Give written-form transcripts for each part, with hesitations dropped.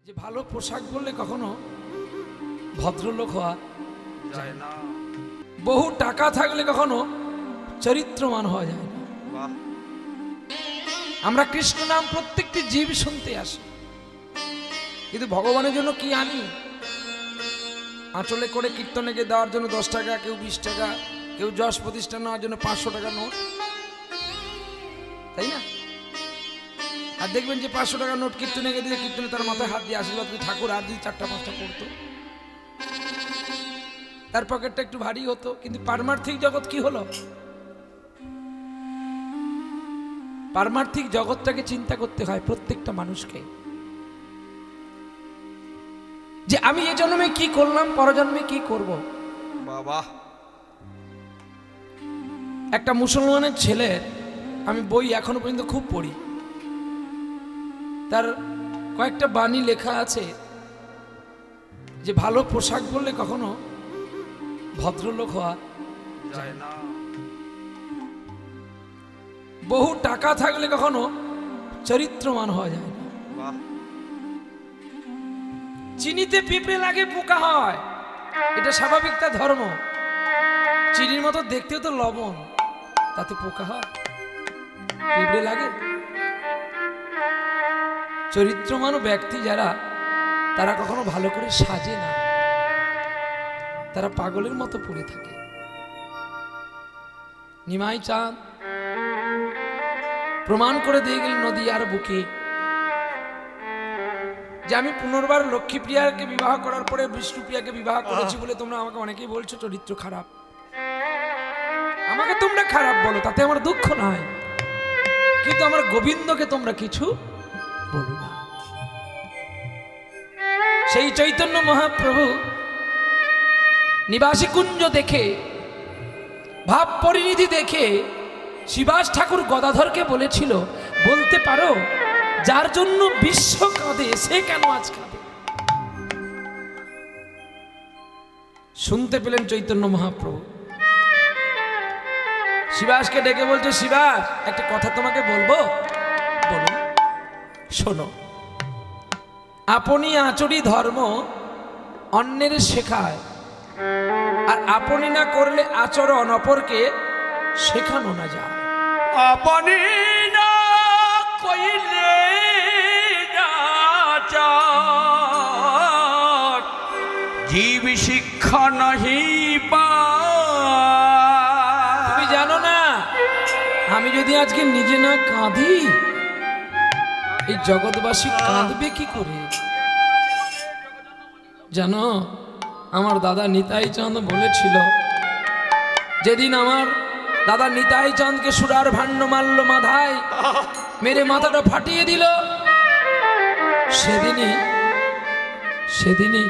যে ভালো পোশাক বললে কখনো ভদ্রলোক হওয়া যায় না, বহু টাকা থাকলে কখনো চরিত্রমান হওয়া যায় না। আমরা কৃষ্ণ নাম প্রত্যেকটি জীব শুনতে আসি, কিন্তু ভগবানের জন্য কি আনি? আঁচলে করে কীর্তনে গিয়ে দেওয়ার জন্য 10 টাকা, কেউ 20 টাকা, কেউ যশ প্রতিষ্ঠা নেওয়ার জন্য 500 টাকা নোট, তাই না? আর দেখবেন যে 500 টাকা নোট কীর্তনে গিয়ে দিয়ে কীর্তনে তার মাথায় হাত দিয়ে আশীর্বাদ করে ঠাকুর আর যদি 4টা-5টা পড়তো, তার পকেটটা একটু ভারী হতো। কিন্তু পারমার্থিক জগৎ কি হলো? পারমার্থিক জগৎটাকে চিন্তা করতে হয় প্রত্যেকটা মানুষকে, যে আমি এ জন্মে কি করলাম, পরজন্মে কি করব। বাবা, একটা মুসলমানের ছেলে, আমি বই এখনো পর্যন্ত খুব পড়ি, তার কয়েকটা বাণী লেখা আছে যে ভালো পোশাক বললে কখনো ভদ্রলোক হওয়া যায় না, বহু টাকা থাকলে কখনো চরিত্রমান হওয়া যায় না, বাহ, চিনিতে পিঁপড়ে লাগে পোকা হয়, এটা স্বাভাবিক, তা ধর্ম। চিনির মতো দেখতেও তো লবণ, তাতে পোকা হয়, পিঁপড়ে লাগে। চরিত্রমান ব্যক্তি যারা, তারা কখনো ভালো করে সাজে না, তারা পাগলের মতো পড়ে থাকে। নিমাই চাঁদ প্রমাণ করে দিয়ে গেল নদীয়ার বুকে যে আমি পুনর্বার লক্ষ্মীপ্রিয়াকে বিবাহ করার পরে বিষ্ণুপ্রিয়াকে বিবাহ করেছি বলে তোমরা আমাকে অনেকেই বলছো চরিত্র খারাপ। আমাকে তোমরা খারাপ বলো, তাতে আমার দুঃখ নয়, কিন্তু আমার গোবিন্দকে তোমরা কিছু বলো না। সেই চৈতন্য মহাপ্রভু নিবাসী কুঞ্জ দেখে, ভাব পরিণীতি দেখে শিবাস ঠাকুর গদাধরকে বলেছিল, বলতে পারো যার জন্য বিশ্ব কাঁদে সে কেন আজ কাঁদে? শুনতে পেলেন চৈতন্য মহাপ্রভু, শিবাসকে ডেকে বলছে, শিবাস একটা কথা তোমাকে বলবো, বলুন। শোনো, আপনি আচরি ধর্ম অন্যের শেখায়, আর আপনি না করলে আচরণ অপরকে শেখানো না যায়। আপনি না কইলে আচার, জীব শিক্ষা নাহি পায়। তুমি জানো না, আমি যদি আজকে নিজে না কাঁদি, এই জগৎবাসী কাঁদবে কি করে? জানো, আমার দাদা নিতাই চাঁদ বলেছিল, যেদিন আমার দাদা নিতাই চাঁদকে সুরার ভাণ্ড মারল মাথায়, মেরে মাথাটা ফাটিয়ে দিল, সেদিনই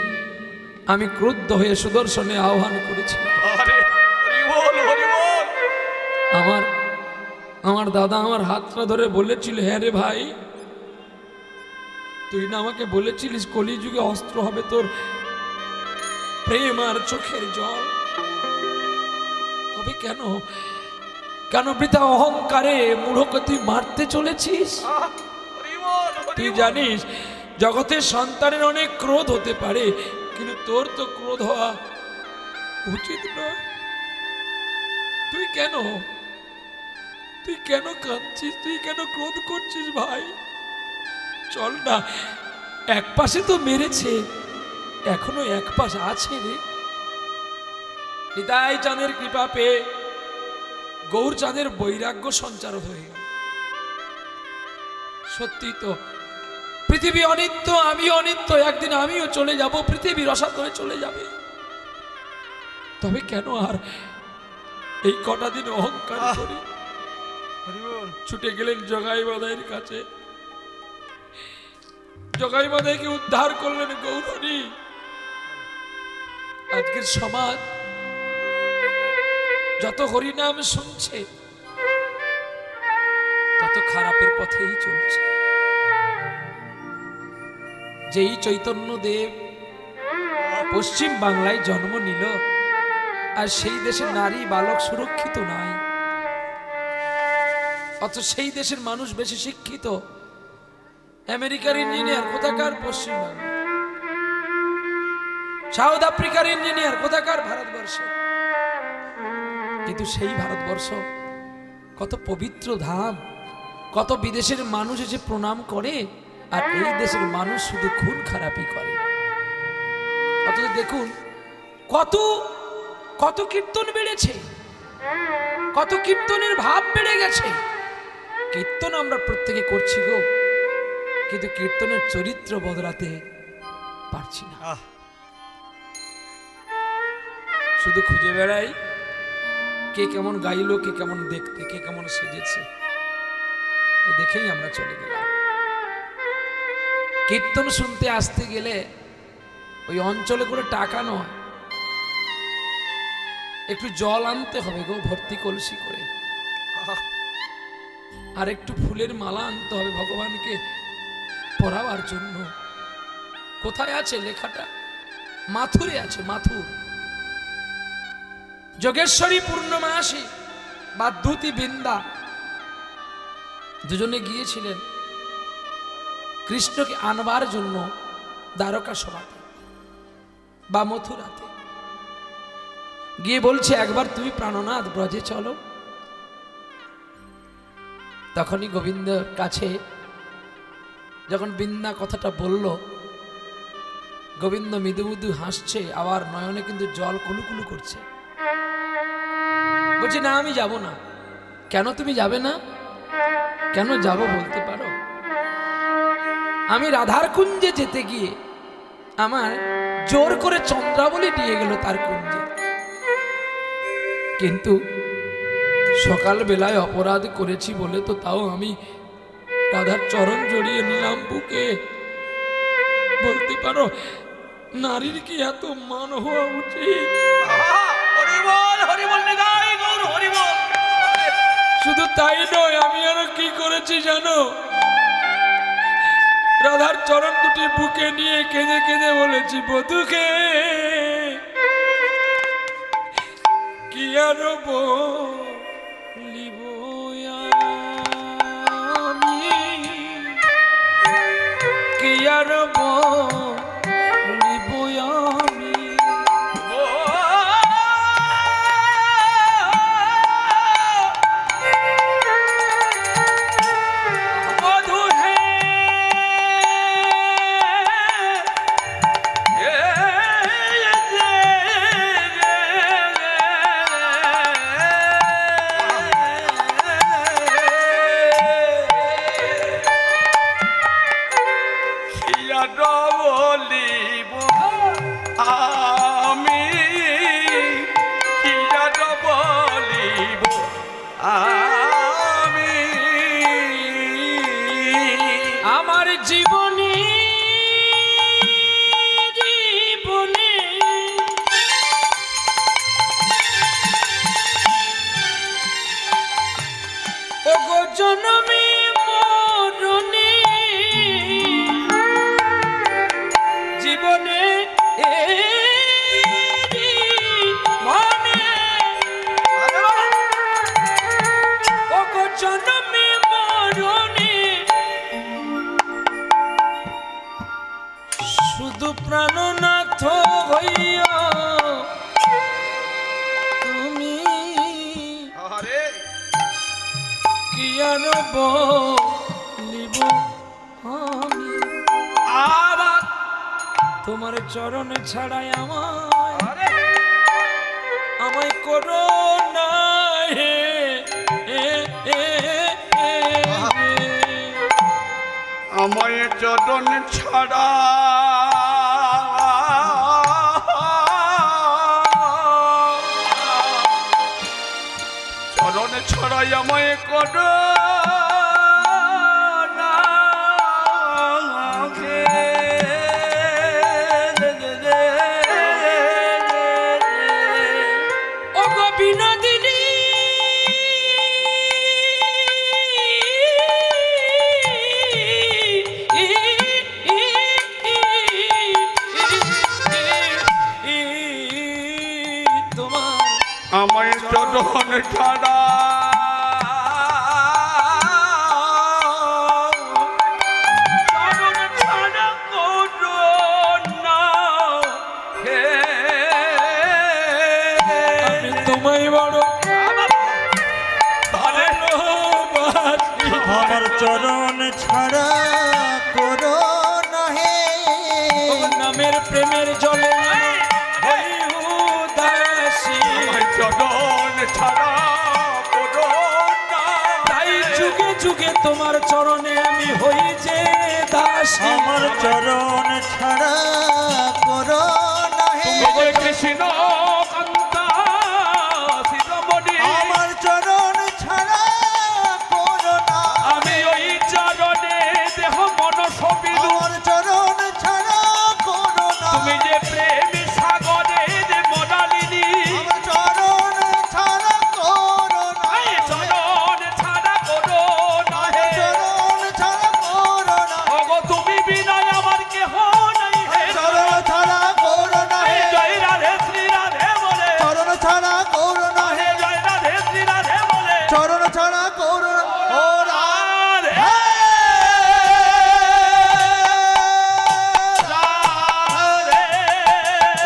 আমি ক্রুদ্ধ হয়ে সুদর্শনে আহ্বান করেছিলাম। আরে হরি বল, হরি বল। আমার দাদা আমার হাতটা ধরে বলেছিল, হ্যাঁ রে ভাই, তুই না আমাকে বলেছিলিস কলিযুগে অস্ত্র হবে তোর প্রেম আর চোখের জল, তবে কেন বৃথা অহংকারে মূঢ়কে তুই মারতে চলেছিস? হরি বল, হরি তুই বল। জানিস জগতের সন্তানের অনেক ক্রোধ হতে পারে, কিন্তু তোর তো ক্রোধ হওয়া উচিত নয়। তুই কেন কাঁদছিস? তুই কেন ক্রোধ করছিস ভাই? চল না, এক পাশে তো মেরেছে, এখনো এক পাশ আছে রে। নিতাই চাঁদের কৃপা পেয়ে গৌর চাঁদের বৈরাগ্য সঞ্চার হয়ে গেল। সত্যি তো, পৃথিবী অনিত্য, আমি অনিত্য, একদিন আমিও চলে যাব, পৃথিবী রসাত হয়ে চলে যাবে, তবে কেন আর এই কটা দিন অহংকার করি? হরি বল। ছুটে গেলেন জগাই মাদাইয়ের কাছে, জগাই মাদাইকে উদ্ধার করলেন গৌরহরি। আজকের সমাজ যত হরিনাম শুনছে, তত খারাপের পথেই চলছে। যেই চৈতন্য দেব পশ্চিম বাংলায় জন্ম নিল, আর সেই দেশে নারী বালক সুরক্ষিত নাই, অথচ সেই দেশের মানুষ বেশি শিক্ষিত, আমেরিকার ইঞ্জিনিয়ার কোথাকার? পশ্চিমবাংলা। সাউথ আফ্রিকার ইঞ্জিনিয়ার কোথাকার? ভারতবর্ষে। কিন্তু সেই ভারতবর্ষ কত পবিত্র ধাম, কত বিদেশের মানুষ এসে প্রণাম করে, আর এই দেশের মানুষ শুধু খুন খারাপি করে। অথচ দেখুন কত কত কীর্তন বেড়েছে, কত কীর্তনের ভাব বেড়ে গেছে। কীর্তন আমরা প্রত্যেকে করছি গো, কিন্তু কীর্তনের চরিত্র বদলাতে পারছি না। শুধু খুঁজে বেড়াই কে কেমন গাইলো, কে কেমন দেখতে, কে কেমন সেজেছে, এই দেখেই আমরা চলে গেলাম। কীর্তন শুনতে আসতে গেলে ওই অঞ্চলে করে টাকা নয়, একটু জল আনতে হবে গো, ভর্তি কলসি করে, আর একটু ফুলের মালা আনতে হবে ভগবানকে পরাবার জন্য। কোথায় আছে লেখাটা? মাথুরে আছে, মাথুর। যোগেশ্বরী পূর্ণমাসী বা দ্যুতি বৃন্দা দুজনে গিয়েছিলেন কৃষ্ণকে আনবার জন্য দ্বারকা সভাতে বা মথুরাতে। গিয়ে বলছে একবার তুমি প্রাণনাথ ব্রজে চলো। তখনই গোবিন্দর কাছে যখন বৃন্দা কথাটা বলল, গোবিন্দ মৃদু মৃদু হাসছে, আবার নয়নে কিন্তু জল কুলুকুলু করছে। বলছে না আমি যাব না। কেন তুমি যাবে না? কেন যাব বলতে পারো? আমি রাধার কুঞ্জে যেতে গিয়ে আমার জোর করে চন্দ্রাবলী নিয়ে গেল তার কুঞ্জে, কিন্তু সকাল বেলায় অপরাধ করেছি বলে তো তাও আমি রাধার চরণ জড়িয়ে নিলাম বুকে। বলতে পারো নারীর কি এত মান হওয়া উচিত? শুধু তাই নয়, আমি আরো কি করেছি জানো? রাধার চরণ দুটি বুকে নিয়ে কেঁদে কেঁদে বলেছি, বধুকে কি আরো বলিব আমি, কি আরো বলিব আমি। আমার জীবনে জীবনে ওগো জনমে মরণে জীবনে মনে ওগো জনমে মরণে শুধু প্রাণনাথ হইয়া তুমি কি আর বলিব আমি। আবার তোমার চরণে ছাড়াই আমায় করো না হে আমায় চরণ ছাড়া চরণ ছড়াই আমায় করো না হে। ও গো বিনোদিনী আমায় চরণ ছাড়া চরণ ছাড়া করো না হে নামের প্রেমের জলে হই উদাসী। আমার চরণ ছাড়া করো না। তাই যুগে যুগে তোমার চরণে আমি হই যে দাসী। আমার চরণ ছাড়া করো না হে ওগো কৃষ্ণ কান্তা শিরোমণি, আমার চরণ ছাড়া করো না আমি ওই চরণে দেহ মন সবিলু। আমার চরণ ছাড়া করো না তুমি যে প্রেম সাগরে যে মনালিনী, আমার চরণ ছাড়া করো না এই চরণ ছাড়া করো না হে। চরণ ছাড়া করো না ওগো তুমি বিনয় আমার কেহ নাই হে। চরণ ছাড়া করো না এই জয় রাধে শ্রী রাধে বলে, চরণ ছাড়া করো না হে জয় রাধে শ্রী রাধে বলে, চরণ ছাড়া করো না ও রাধে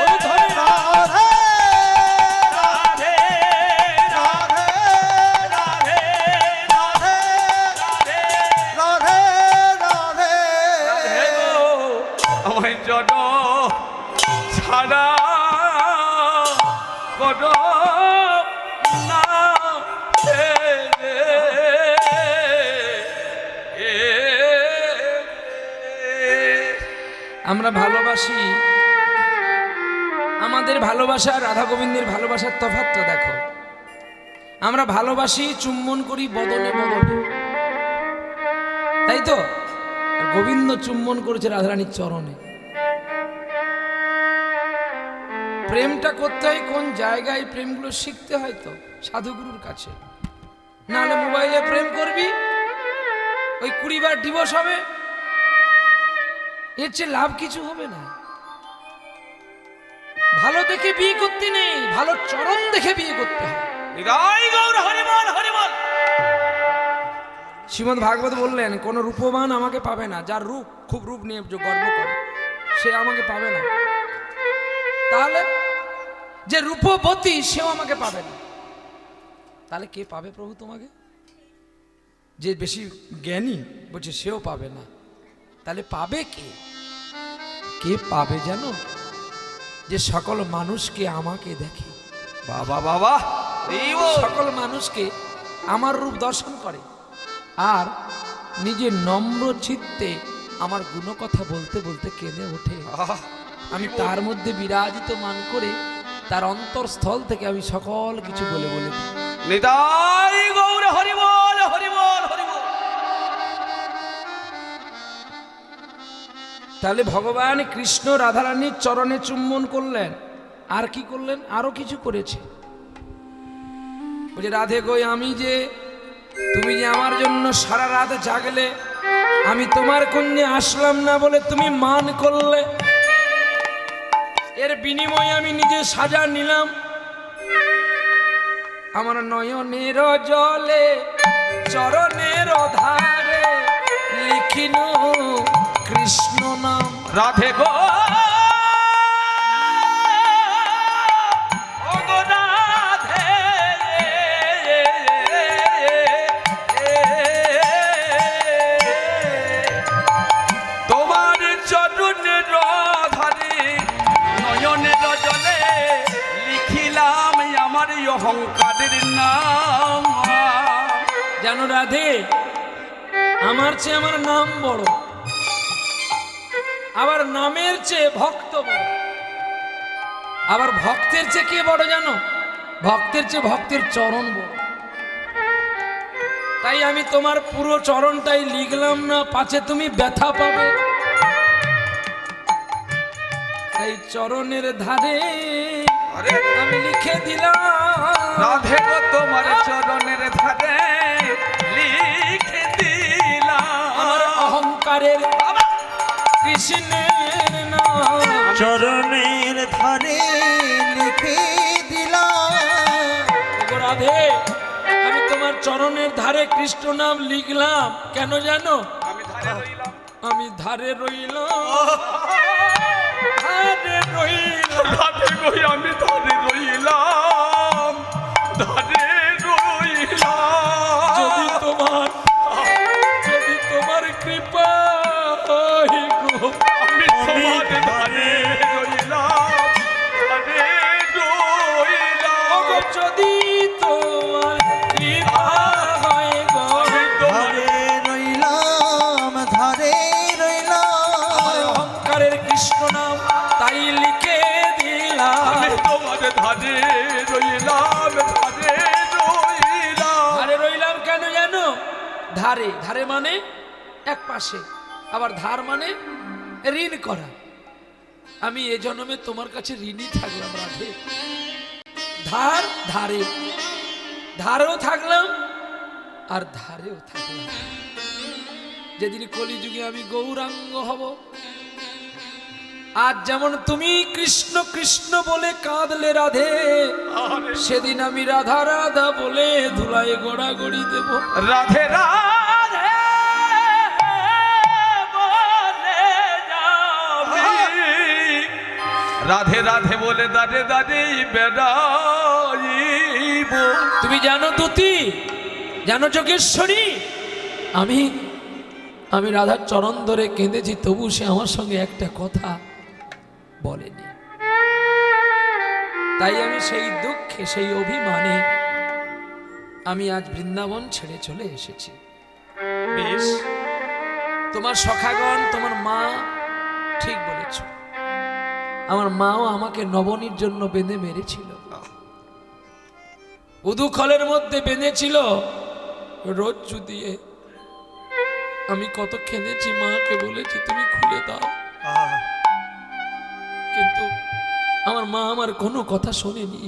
রাধে রাধে রাধে রাধে রাধে রাধে রাধে রাধে আমায় জন ছাড়া করো না হে রে। আমরা ভালোবাসি, আমাদের ভালোবাসা রাধা গোবিন্দের ভালোবাসার তফাৎটা দেখো। আমরা ভালোবাসি, চুম্বন করি বদনে বদনে, তাই তো? আর গোবিন্দ চুম্বন করেছে রাধারানীর চরণে। প্রেমটা করতে হয় কোন জায়গায়, প্রেমগুলো শিখতে হয় তো সাধুগুরুর কাছে। নাহলে মোবাইলে প্রেম করবি, ওই 20 বার ডিভোর্স হবে, এর চেয়ে লাভ কিছু হবে না। ভালো দেখে বিয়ে করতে নেই, ভালো চরণ দেখে বিয়ে করতে হয়। নিতাই গৌর হরি বল হরি বল। শ্রীমদ্ ভাগবত বললেন, কোন রূপবান আমাকে পাবে না। যার রূপ, খুব রূপ নিয়ে যে গর্ব করে, সে আমাকে পাবে না। তাহলে যে রূপবতী, সেও আমাকে পাবে না। তাহলে কে পাবে প্রভু তোমাকে? যে বেশি জ্ঞানী বলছে সেও পাবে না। তাহলে পাবে কে? কে পাবে জানো? যে সকল মানুষকে আমাকে দেখে, বাবা বাবা সকল মানুষকে আমার রূপ দর্শন করে, আর নিজের নম্র চিত্তে আমার গুণকথা বলতে বলতে কেঁদে ওঠে। আমি তার মধ্যে বিরাজিত মান করে তার অন্তরস্থল থেকে আমি সকল কিছু বলে বলে দিই। নিতাই গৌর হরি বল হরি বল হরি বল। তাহলে ভগবান কৃষ্ণ রাধারানীর চরণে চুম্বন করলেন, আর কি করলেন? আরো কিছু করেছে। বলছে, রাধে গো, আমি যে, তুমি যে আমার জন্য সারা রাত জাগলে, আমি তোমার কুঞ্জে আসলাম না বলে তুমি মান করলে, এর বিনিময়ে আমি নিজে সাজা নিলাম। আমার নয়নের জলে চরণের ধারে লিখিন কৃষ্ণ নাম। রাধে গো ও গো রাধে, তোমার চরণের ধারে নয়নের জলে লিখিলাম আমার এই অহংকারের নাম। জানো রাধে, আমার চেয়ে আমার নাম বড়, আবার নামের চেয়ে ভক্ত বড়। আবার ভক্তের চেয়ে কে বড় জানো? ভক্তের চেয়ে ভক্তের চরণ বড়। তাই আমি তোমার পুরো চরণটাই লিখলাম না, পাছে তুমি ব্যথা পাবে। তাই চরণের ধারে আমি লিখে দিলাম, রাধে গো তোমার চরণের ধারে লিখে দিলাম আমার অহংকারের কৃষ্ণের নাম। চরণের ধারে লিখে দিলাম। ওগো রাধে, আমি তোমার চরণের ধারে কৃষ্ণ নাম লিখলাম। কেন জানো? আমি ধারে রইলাম। আমি ধারে রইলাম, ধারে রইলাম। রাধে গো আমি ধারে রইলাম, ধারে রইলাম। যদি তোমার, যদি তাই লিখে দিলাম। আমি তোমার ধারে রইলাম, ধারে রইলাম। ধারে রইলাম কেন জানো? ধারে, ধারে মানে এক পাশে, আবার ধার মানে ঋণ করা। আমি এ জন্মে তোমার কাছে ঋণী থাকলাম রাধে। ধার ধারে, ধারেও থাকলাম আর ধারেও থাকলাম। যেদিন কলিযুগে আমি গৌরাঙ্গ হব, আজ যেমন তুমি কৃষ্ণ কৃষ্ণ বলে কাঁদলে রাধে, সেদিন আমি রাধা রাধা বলে ধুলায় গড়াগড়ি দেব। রাধে রাধে বলে যাবি, রাধে রাধে বলে দাঁড়ে দাঁড়িয়ে বেড়াইব। তুমি জানো দুতি, জানো যোগেশ্বরী, আমি রাধার চরণ ধরে কেঁদেছি, তবু সে আমার সঙ্গে একটা কথা বলেনি। তাই আমি সেই দুঃখে, সেই অভিমানে আমি আজ বৃন্দাবন ছেড়ে চলে এসেছি। বেশ, তোমার সখাগণ, তোমার মা ঠিক বলেছ। আমার মাও আমাকে নবনীর জন্য বেঁধে মেরেছিল, উদুখলের মধ্যে বেঁধেছিল রজ্জু দিয়ে। আমি কত কেঁদেছি, মাকে বলেছি তুমি খুলে দাও, কিন্তু আমার মা আমার কোনো কথা শোনেনি।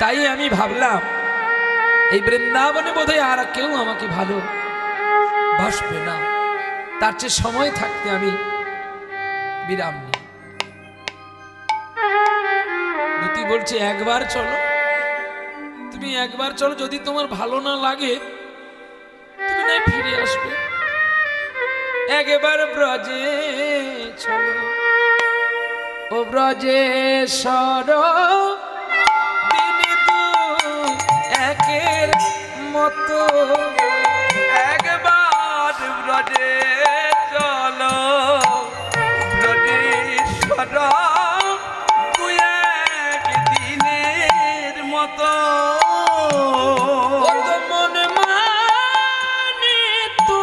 তাই আমি ভাবলাম এই বৃন্দাবনে বোধহয় আর কেউ আমাকে ভালো বাসবে না, তার চেয়ে সময় থাকতে আমি বিরাম নিই। দুতি বলছে একবার চলো, তুমি একবার চলো, যদি তোমার ভালো না লাগে তুমি না ফিরে আসবে। একবার ব্রজে চলো, ও ব্রজেশ্বর দিন দু একের মতো। একবার ব্রজে চলো, ব্রজেশ্বর তুই এক দিনের মতো। ও তো মন মানে তো,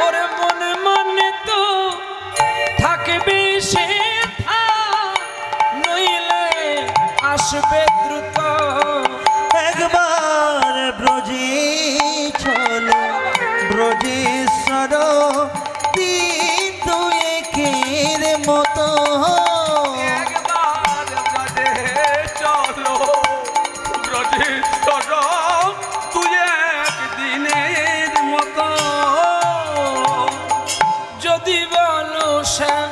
ওরে মন মানে তো থাকবে সে থা, নইলে আসবে দ্রুত। একবার ব্রজে চলো, ব্রজেশ্বর দিন দুয়েকের মতো। একবার ব্রজে চলো, ব্রজেশ্বর তুই এক দিনের মতো। যদি বলো শ্যাম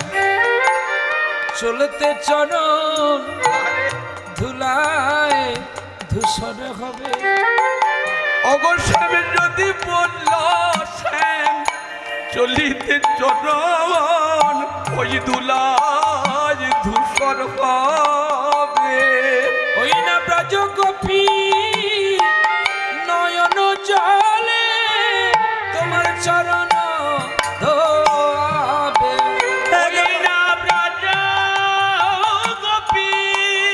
চলতে চরণ ধুলায় ধূসর হবে। অগর শ্যাম যদি বলল শ্যাম চলিতে চরণ, ওই দুলায় ধূসর হবে। ওই না ব্রজ গোপী নয়ন জলে তোমার চরণ ধোয়াবে। ওই না ব্রজ গোপীর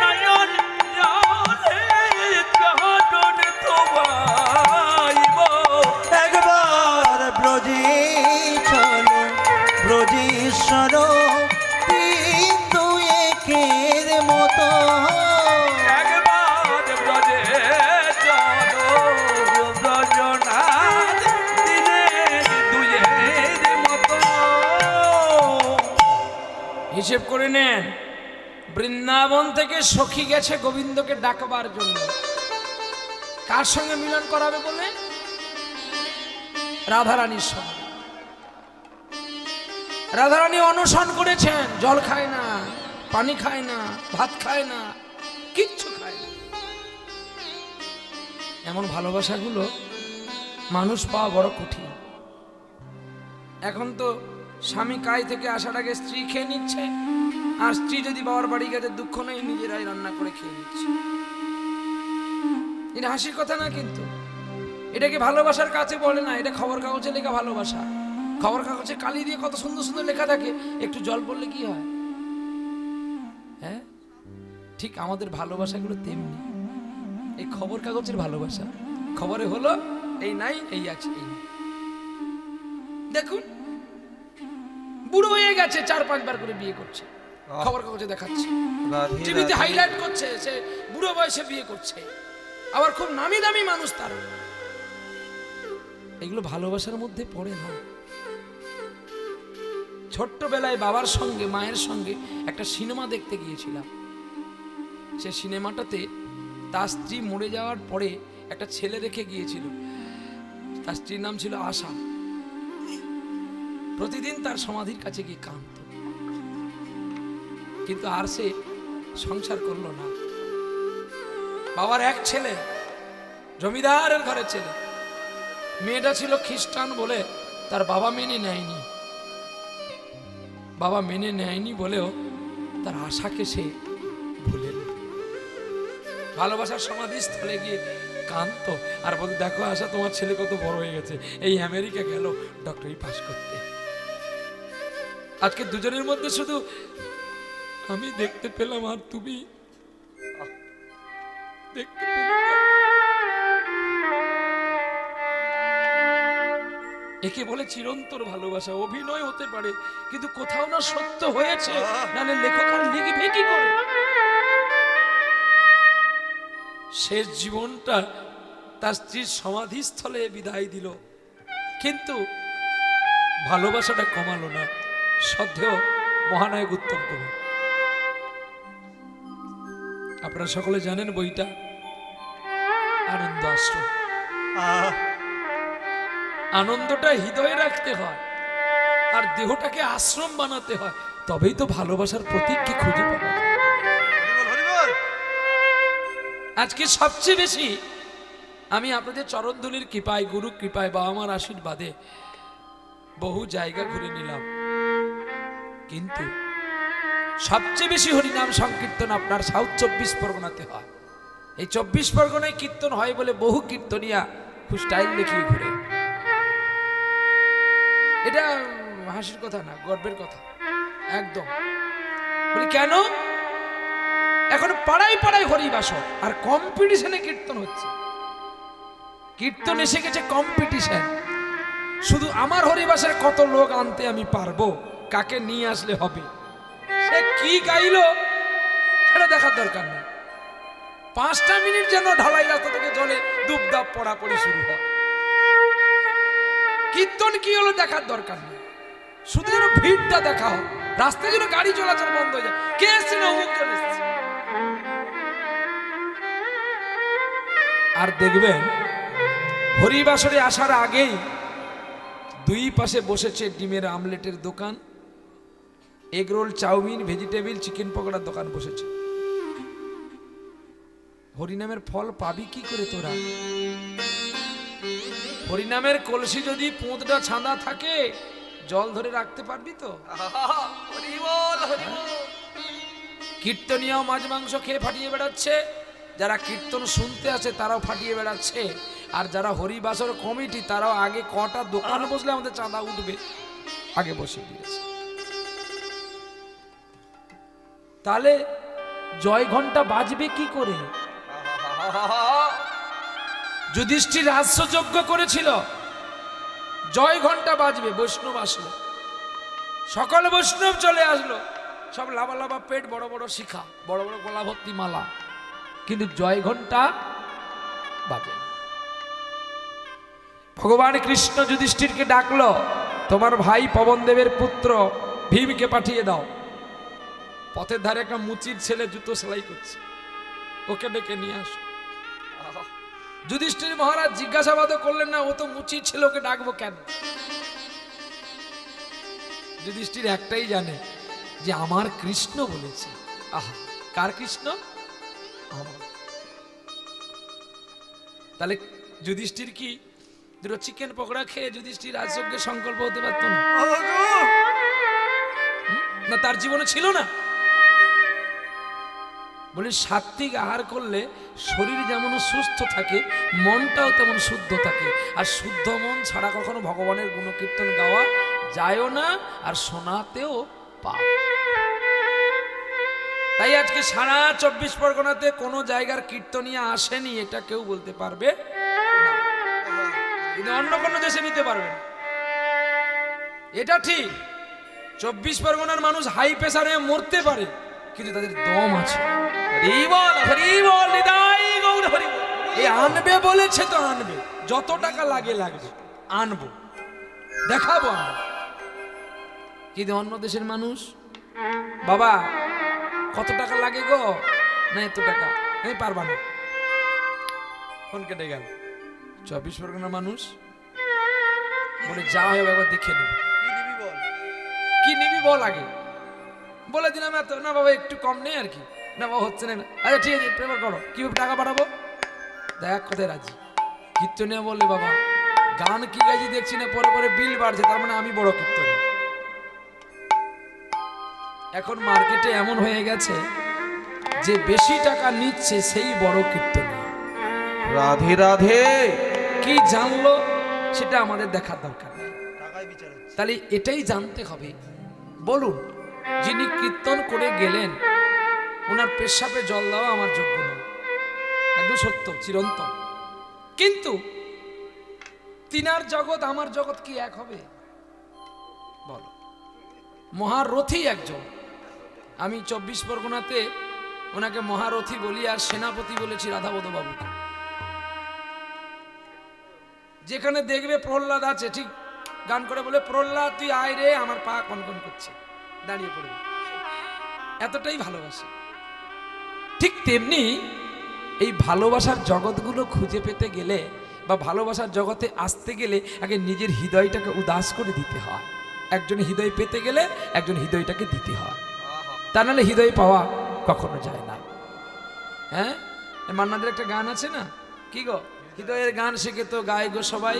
নয়ন জলে চরণ ধোয়াইব। একবার ব্রজে চলো, ব্রজেশ্বর দিন দুয়েকের মতো। একবার ব্রজে চলো, ব্রজনাথ দিনের দুয়ের মতো। হিসেব করে নেন, বৃন্দাবন থেকে সখী গেছে গোবিন্দকে ডাকবার জন্য। কার সঙ্গে মিলন করাবে বলে? রাধারানীর সঙ্গে। রাধারানী অনশন করেছেন, জল খায় না, পানি খায় না, ভাত খায় না, কিচ্ছু খায় না। এমন ভালোবাসাগুলো মানুষ পাওয়া বড় কঠিন। এখন তো স্বামী কাজ থেকে আসার আগে স্ত্রী খেয়ে নিচ্ছে, আর স্ত্রী যদি বাবার বাড়ি গেছে দুঃখ নেই, নিজেরাই রান্না করে খেয়ে নিচ্ছে। এটা হাসির কথা না, কিন্তু এটাকে ভালোবাসার কাছে বলে না, এটা খবর কাগজে লেখা ভালোবাসা। খবর কাগজে কালি দিয়ে কত সুন্দর সুন্দর লেখা থাকে, একটু জল পড়লে কি হয়? হ্যাঁ, ঠিক আমাদের ভালোবাসাগুলো তেমনি। এই খবর কাগজের ভালোবাসা, খবরে হলো এই নাই, এই আছে, এই নাই। দেখুন বুড়ো হয়ে গেছে, 4-5 বার করে বিয়ে করছে, খবর কাগজে দেখাচ্ছে, রাধে টিভিতে রাধে। হাইলাইট করছে, সে বুড়ো বয়সে বিয়ে করছে, আবার খুব নামি দামি মানুষ তার। এগুলো ভালোবাসার মধ্যে পড়ে না। ছোট্টবেলায় বাবার সঙ্গে মায়ের সঙ্গে একটা সিনেমা দেখতে গিয়েছিলাম। সে সিনেমাটাতে তার স্ত্রী মরে যাওয়ার পরে একটা ছেলে রেখে গিয়েছিল, তার স্ত্রীর নাম ছিল আশা। প্রতিদিন তার সমাধির কাছে গিয়ে কাঁদত, কিন্তু আর সে সংসার করলো না। বাবার এক ছেলে, জমিদারের ঘরের ছেলে, মেয়েটা ছিল খ্রিস্টান বলে তার বাবা মেনে নেয়নি। বাবা মেনে নেয়নি বলেও তার আশাকে সে ভুলে না। ভালোবাসার সমাধিস্থলে গিয়ে কাঁদতো আর বলতো, দেখো আশা, তোমার ছেলে কত বড় হয়ে গেছে, এই আমেরিকা গেল ডক্টরি পাস করতে। আজকে দুজনের মধ্যে শুধু আমি দেখতে পেলাম আর তুমি দেখতে পেলে না। একে বলে চিরন্তর ভালোবাসা। অভিনয় হতে পারে, কিন্তু কোথাও না সত্য হয়েছে, নাহলে লেখক আর লিখবে কি করে? শেষ জীবনটা তার স্ত্রীর সমাধিস্থলে বিদায় দিল, কিন্তু ভালোবাসাটা কমালো না। শ্রদ্ধেয় মহানায়ক উত্তম কুমার, আপনারা সকলে জানেন বইটা আনন্দ আশ্রম। আহ, আনন্দটা হৃদয়ে রাখতে হয় আর দেহটাকে আশ্রম বানাতে হয়, তবেই তো ভালোবাসার প্রতীককে খুঁজে পাওয়া যায়। হরি বল, হরি বল। আজকে সবচেয়ে বেশি আমি আপনাদের চরণধুলির কৃপায়, গুরু কৃপায়, বাবা মার আশীর্বাদে বহু জায়গা ঘুরে নিলাম, কিন্তু সবচেয়ে বেশি হরিনাম সংকীর্তন আপনার সাউথ 24 পরগনাতে হয়। এই 24 পরগনায় কীর্তন হয় বলে বহু কীর্তনিয়া খুব স্টাইল দেখিয়ে ঘুরে। এটা হাসির কথা না, গর্বের কথা একদম। বলি কেন? এখন পাড়ায় পাড়ায় হরিবাসর আর কম্পিটিশনে কীর্তন হচ্ছে। কীর্তন এসে গেছে কম্পিটিশন। শুধু আমার হরিবাসের কত লোক আনতে আমি পারবো, কাকে নিয়ে আসলে হবে, সে কি গাইলো সেটা দেখার দরকার নেই। 5টা মিনিট যেন ঢালাই রাস্তা থেকে জলে দুবদাব পড়াপড়ি শুরু হয়। কীর্তন কি হলো দেখার দরকার নেই, শুধু যেন ভিড়টা দেখা হয়, রাস্তায় যেন গাড়ি চলাচল বন্ধ হয়ে যায়। কে এসছে না অমুক জন এসছে। আর দেখবেন হরিবাসরে আসার আগেই দুই পাশে বসেছে ডিমের আমলেটের দোকান, এগরোল, চাউমিন, ভেজিটেবিল, চিকেন পকোড়ার দোকান বসেছে। হরিনামের ফল পাবি কি করে তোরা? হরিনামের কলসি যদি 5টা ছাঁদা থাকে, জল ধরে রাখতে পারবি তো? হরি বল, হরি বল। কীর্তনিয়াও মাছ মাংস খেয়ে ফাটিয়ে বেড়াচ্ছে, যারা কীর্তন শুনতে আসে তারাও ফাটিয়ে বেড়াচ্ছে, আর যারা হরিবাসর কমিটি তারাও আগে কটা দোকান বসলে আমাদের চাঁদা উঠবে আগে বসে দিয়েছে। তাহলে জয় ঘন্টা বাজবে কি করে? যুধিষ্ঠির রাজসযজ্ঞ করেছিল, জয় ঘন্টা বাজবে, বৈষ্ণব আসলো, সকল বৈষ্ণব চলে আসলো, সব লাভা লাভা পেট, বড় বড় শিখা, বড় বড় গলা ভর্তি মালা, কিন্তু জয় ঘন্টা বাজে না। ভগবান কৃষ্ণ যুধিষ্ঠিরকে ডাকলো, তোমার ভাই পবনদেবের পুত্র ভীমকে পাঠিয়ে দাও। পথের ধারে একটা মুচির ছেলে জুতো সেলাই করছে, ওকে ডেকে নিয়ে আসো। যুধিষ্ঠির মহারাজ জিজ্ঞাসাবাদও করলেন না, ও তো মুচির ছেলে, ওকে ডাকবো কেন? যুধিষ্ঠির একটাই জানে যে আমার কৃষ্ণ বলেছে। আহা, কার কৃষ্ণ? আমার। তাহলে যুধিষ্ঠির কি দুটো চিকেন পকোড়া খেয়ে যুধিষ্ঠির রাজযজ্ঞের সংকল্প হতে পারতো না? না, তার জীবনে ছিল না। বলে সাত্বিক আহার করলে শরীর যেমন সুস্থ থাকে, মনটাও তেমন শুদ্ধ থাকে, আর শুদ্ধ মন ছাড়া কখনো ভগবানের গুণকীর্তন গাওয়া যায়ও না, আর শোনাতেও পাপ। তাই আজকে সারা 24 পরগনাতে কোনো জায়গার কীর্তনিয়া আসেনি এটা কেউ বলতে পারবে না, কিন্তু অন্য কোনো দেশে নিতে পারবে না। এটা ঠিক, 24 পরগনার মানুষ হাই প্রেসারে মরতে পারে, কিন্তু তাদের দম আছে। হরি বল হরি বল নিতাই গৌর হরি বল। এই আনবে বলেছে তো আনবে, যত টাকা লাগে লাগবে, আনবো, দেখাবো আমরা। কিন্তু অন্য দেশের মানুষ, বাবা কত টাকা লাগে গো, না এত টাকা, আমি পারবা না, ফোন কেটে গেল। 24 পরগনার মানুষ বলে যা হয় একবার দেখে নেব, কি নিবি বল আগে, বলে দিলাম এত, না বাবা একটু কম নেই আর কি, না বাবা হচ্ছে না, আচ্ছা ঠিক আছে পেমেন্ট করো, কিভাবে টাকা পাঠাবো, দেখ কোথায় রাজি। কীর্তনিয়া বললে বাবা গান কি গাইছি দেখছি না, পরে পরে বিল বাড়ছে, তার মানে আমি বড় কীর্তনী। এখন মার্কেটে এমন হয়ে গেছে যে বেশি টাকা নিচ্ছে সেই বড় কীর্তনী। রাধে রাধে। কি জানলো সেটা আমাদের দেখার দরকার নেই, তাহলে এটাই জানতে হবে। বলুন, যিনি কীর্তন করে গেলেন ওনার পেশাবে জল দেওয়া আমার যোগ্য নয়, একদম সত্য চিরন্তন। কিন্তু তিনার জগৎ আমার জগৎ কি এক হবে বলো? মহারথী একজন, আমি 24 পরগনাতে ওনাকে মহারথী বলি, আর সেনাপতি বলেছি রাধাবোধ বাবুকে। যেখানে দেখবে প্রহ্লাদ আছে, ঠিক গান করে বলে প্রহ্লাদ তুই আয় রে, আমার পা কনকন করছে, দাঁড়িয়ে পড়বে, এতটাই ভালোবাসে। ঠিক তেমনি এই ভালোবাসার জগৎগুলো খুঁজে পেতে গেলে বা ভালোবাসার জগতে আসতে গেলে আগে নিজের হৃদয়টাকে উদাস করে দিতে হয়। একজন হৃদয় পেতে গেলে একজন হৃদয়টাকে দিতে হয়, তা নাহলে হৃদয় পাওয়া কখনো যায় না। হ্যাঁ, মান্নাদের একটা গান আছে না, কি গো, হৃদয়ের গান শিখে তো গায় গো সবাই,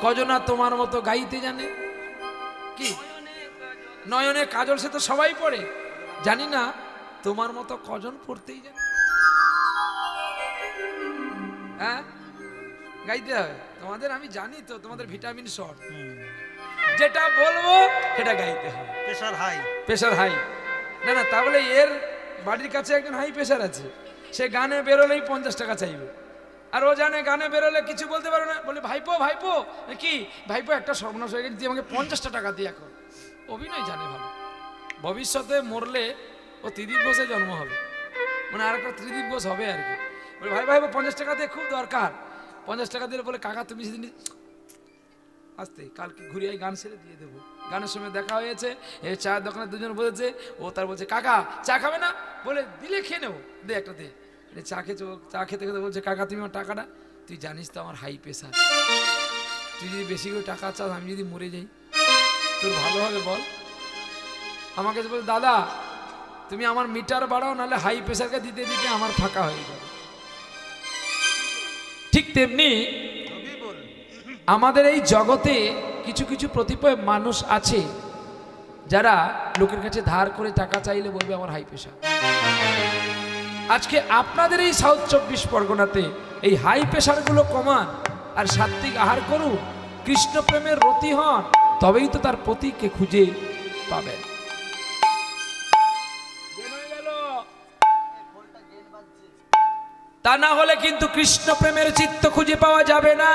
কজনা তোমার মতো গাইতে জানে, কি নয়নে কাজল সে তো সবাই পড়ে, জানি না তোমার মতো কজন পড়তেই জানে। হ্যাঁ, গাইতে হবে তোমাদের, আমি জানি তো তোমাদের ভিটামিন শর্ট, যেটা বলবো সেটা গাইতে হবে। প্রেসার হাই, প্রেসার হাই, না না, তাহলে এর বাড়ির কাছে একজন হাই প্রেসার আছে, সে গানে বেরোলেই 50 টাকা চাইবে, আর ও জানে গানে বেরোলে কিছু বলতে পারো না, বলে ভাইপো ভাইপো কি ভাইপো একটা সর্বনাশ হয়ে গেছে, আমাকে 50টা টাকা দিয়ে এখন। অভিনয় জানে ভালো, ভবিষ্যতে মরলে ও ত্রিদীপ ঘোষে জন্ম হবে, মানে আর একটা ত্রিদীপ ঘোষ হবে আর কি। বলে ভাই ভাই 50 টাকা দিয়ে খুব দরকার, 50 টাকা দিলে বলে কাকা তুমি সেদিন আসতে কালকে ঘুরে আই, গান সেরে দিয়ে দেবো। গানের সময় দেখা হয়েছে, এই চায়ের দোকানে দুজন বলেছে, ও তার বলছে কাকা চা খাবে না, বলে দিলে খেয়ে নেবো, দে একটা দে, চা খেয়েছো, চা খেতে খেতে বলছে কাকা তুমি আমার টাকাটা, তুই জানিস তো আমার হাই প্রেশার, তুই যদি বেশি করে টাকা চাস আমি যদি মরে যাই তোর ভালো হবে বল? আমাকে বলে দাদা তুমি আমার মিটার বাড়াও, নাহলে হাই প্রেশারকে দিতে দিতে আমার ফাঁকা হয়ে যাবে। ঠিক তেমনি আমাদের এই জগতে কিছু কিছু প্রতিপয় মানুষ আছে যারা লোকের কাছে ধার করে টাকা চাইলে বলবে আমার হাই প্রেশার। আজকে আপনাদের এই সাউথ 24 পরগনাতে এই হাই প্রেশারগুলো কমান আর সাত্বিক আহার করুন, কৃষ্ণ প্রেমের রতি হন, তবেই তো তার পতিকে খুঁজে পাবেন। তা না হলে কিন্তু কৃষ্ণ প্রেমের চিত্ত খুঁজে পাওয়া যাবে না।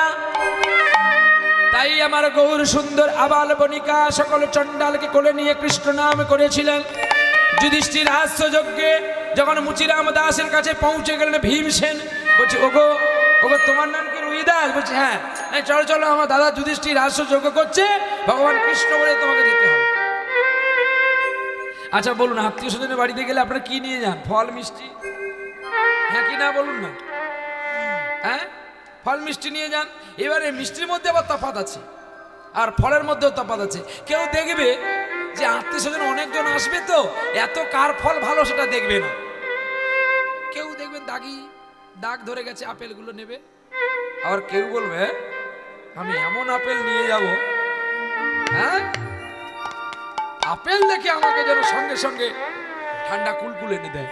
তাই আমার গৌর সুন্দর আবাল বণিকা সকল চণ্ডালকে কোলে নিয়ে কৃষ্ণ নাম করেছিলেন। যুধিষ্ঠির হাস্যযজ্ঞে যখন মুচিরাম দাসের কাছে পৌঁছে গেলেন ভীমসেন, বলছে ওগো ওগো তোমার নাম কি রুইদাস? বলছে হ্যাঁ। চলো চলো আমার দাদা যুধিষ্ঠির হাস্যযজ্ঞ করছে, ভগবান কৃষ্ণ বলে তোমাকে দিতে হবে। আচ্ছা বলুন, আত্মীয় স্বজনের বাড়িতে গেলে আপনারা কি নিয়ে যান? ফল মিষ্টি, হ্যাঁ কি না বলুন না? হ্যাঁ, ফল মিষ্টি নিয়ে যান। এবারে মিষ্টির মধ্যে আবার তফাৎ আছে আর ফলের মধ্যেও তফাৎ আছে। কেউ দেখবে যে আত্মীয় স্বজন অনেকজন আসবে, তো এত কার ফল ভালো সেটা দেখবে না। কেউ দেখবেন দাগ ধরে গেছে, আপেলগুলো নেবে। আবার কেউ বলবে আমি এমন আপেল নিয়ে যাব, হ্যাঁ আপেল দেখে আমাকে যেন সঙ্গে সঙ্গে ঠান্ডা কুলকুল এনে দেয়।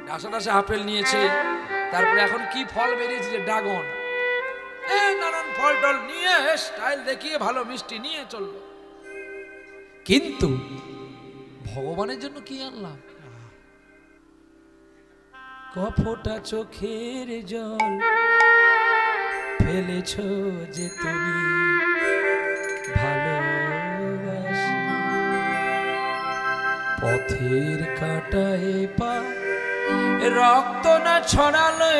ডাসা ডাসা আপেল নিয়েছে, তারপরে এখন কি ফল বেরিয়েছে যে ড্রাগন, নানান ফল টল নিয়ে স্টাইল দেখিয়ে ভালো মিষ্টি নিয়ে চললো। কিন্তু ভগবানের জন্য কি আনলাম? কফোটা চোখের জল ফেলেছ যে তুমি ভালো পথের কাটায় পা রক্ত না ছড়ালে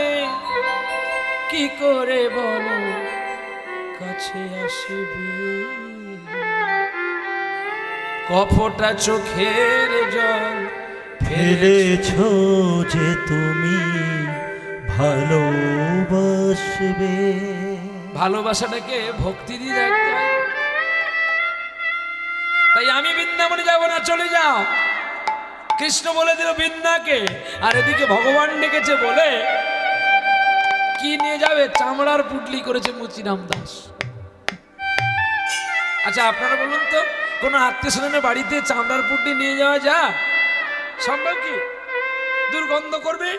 কি করে বলো কাছে আসবে, কফটা চোখের জল ফেলেছ যে তুমি ভালোবাসবে। ভালোবাসাটাকে ভক্তি দিয়ে রাখতে হয়। তাই আমি বৃন্দাবনে যাব না, চলে যাও। কৃষ্ণ বলে দিল বৃন্দাকে, আর এদিকে ভগবান ডেকেছে বলে কি নিয়ে যাবে? চামড়ার পুটলি করেছে মুচিরাম দাস। আচ্ছা আপনারা বলুন তো, কোনো আত্মীয় স্বজনের বাড়িতে চামড়ার পুটলি নিয়ে যাওয়া যায়? সম্ভব কি? দুর্গন্ধ করবে।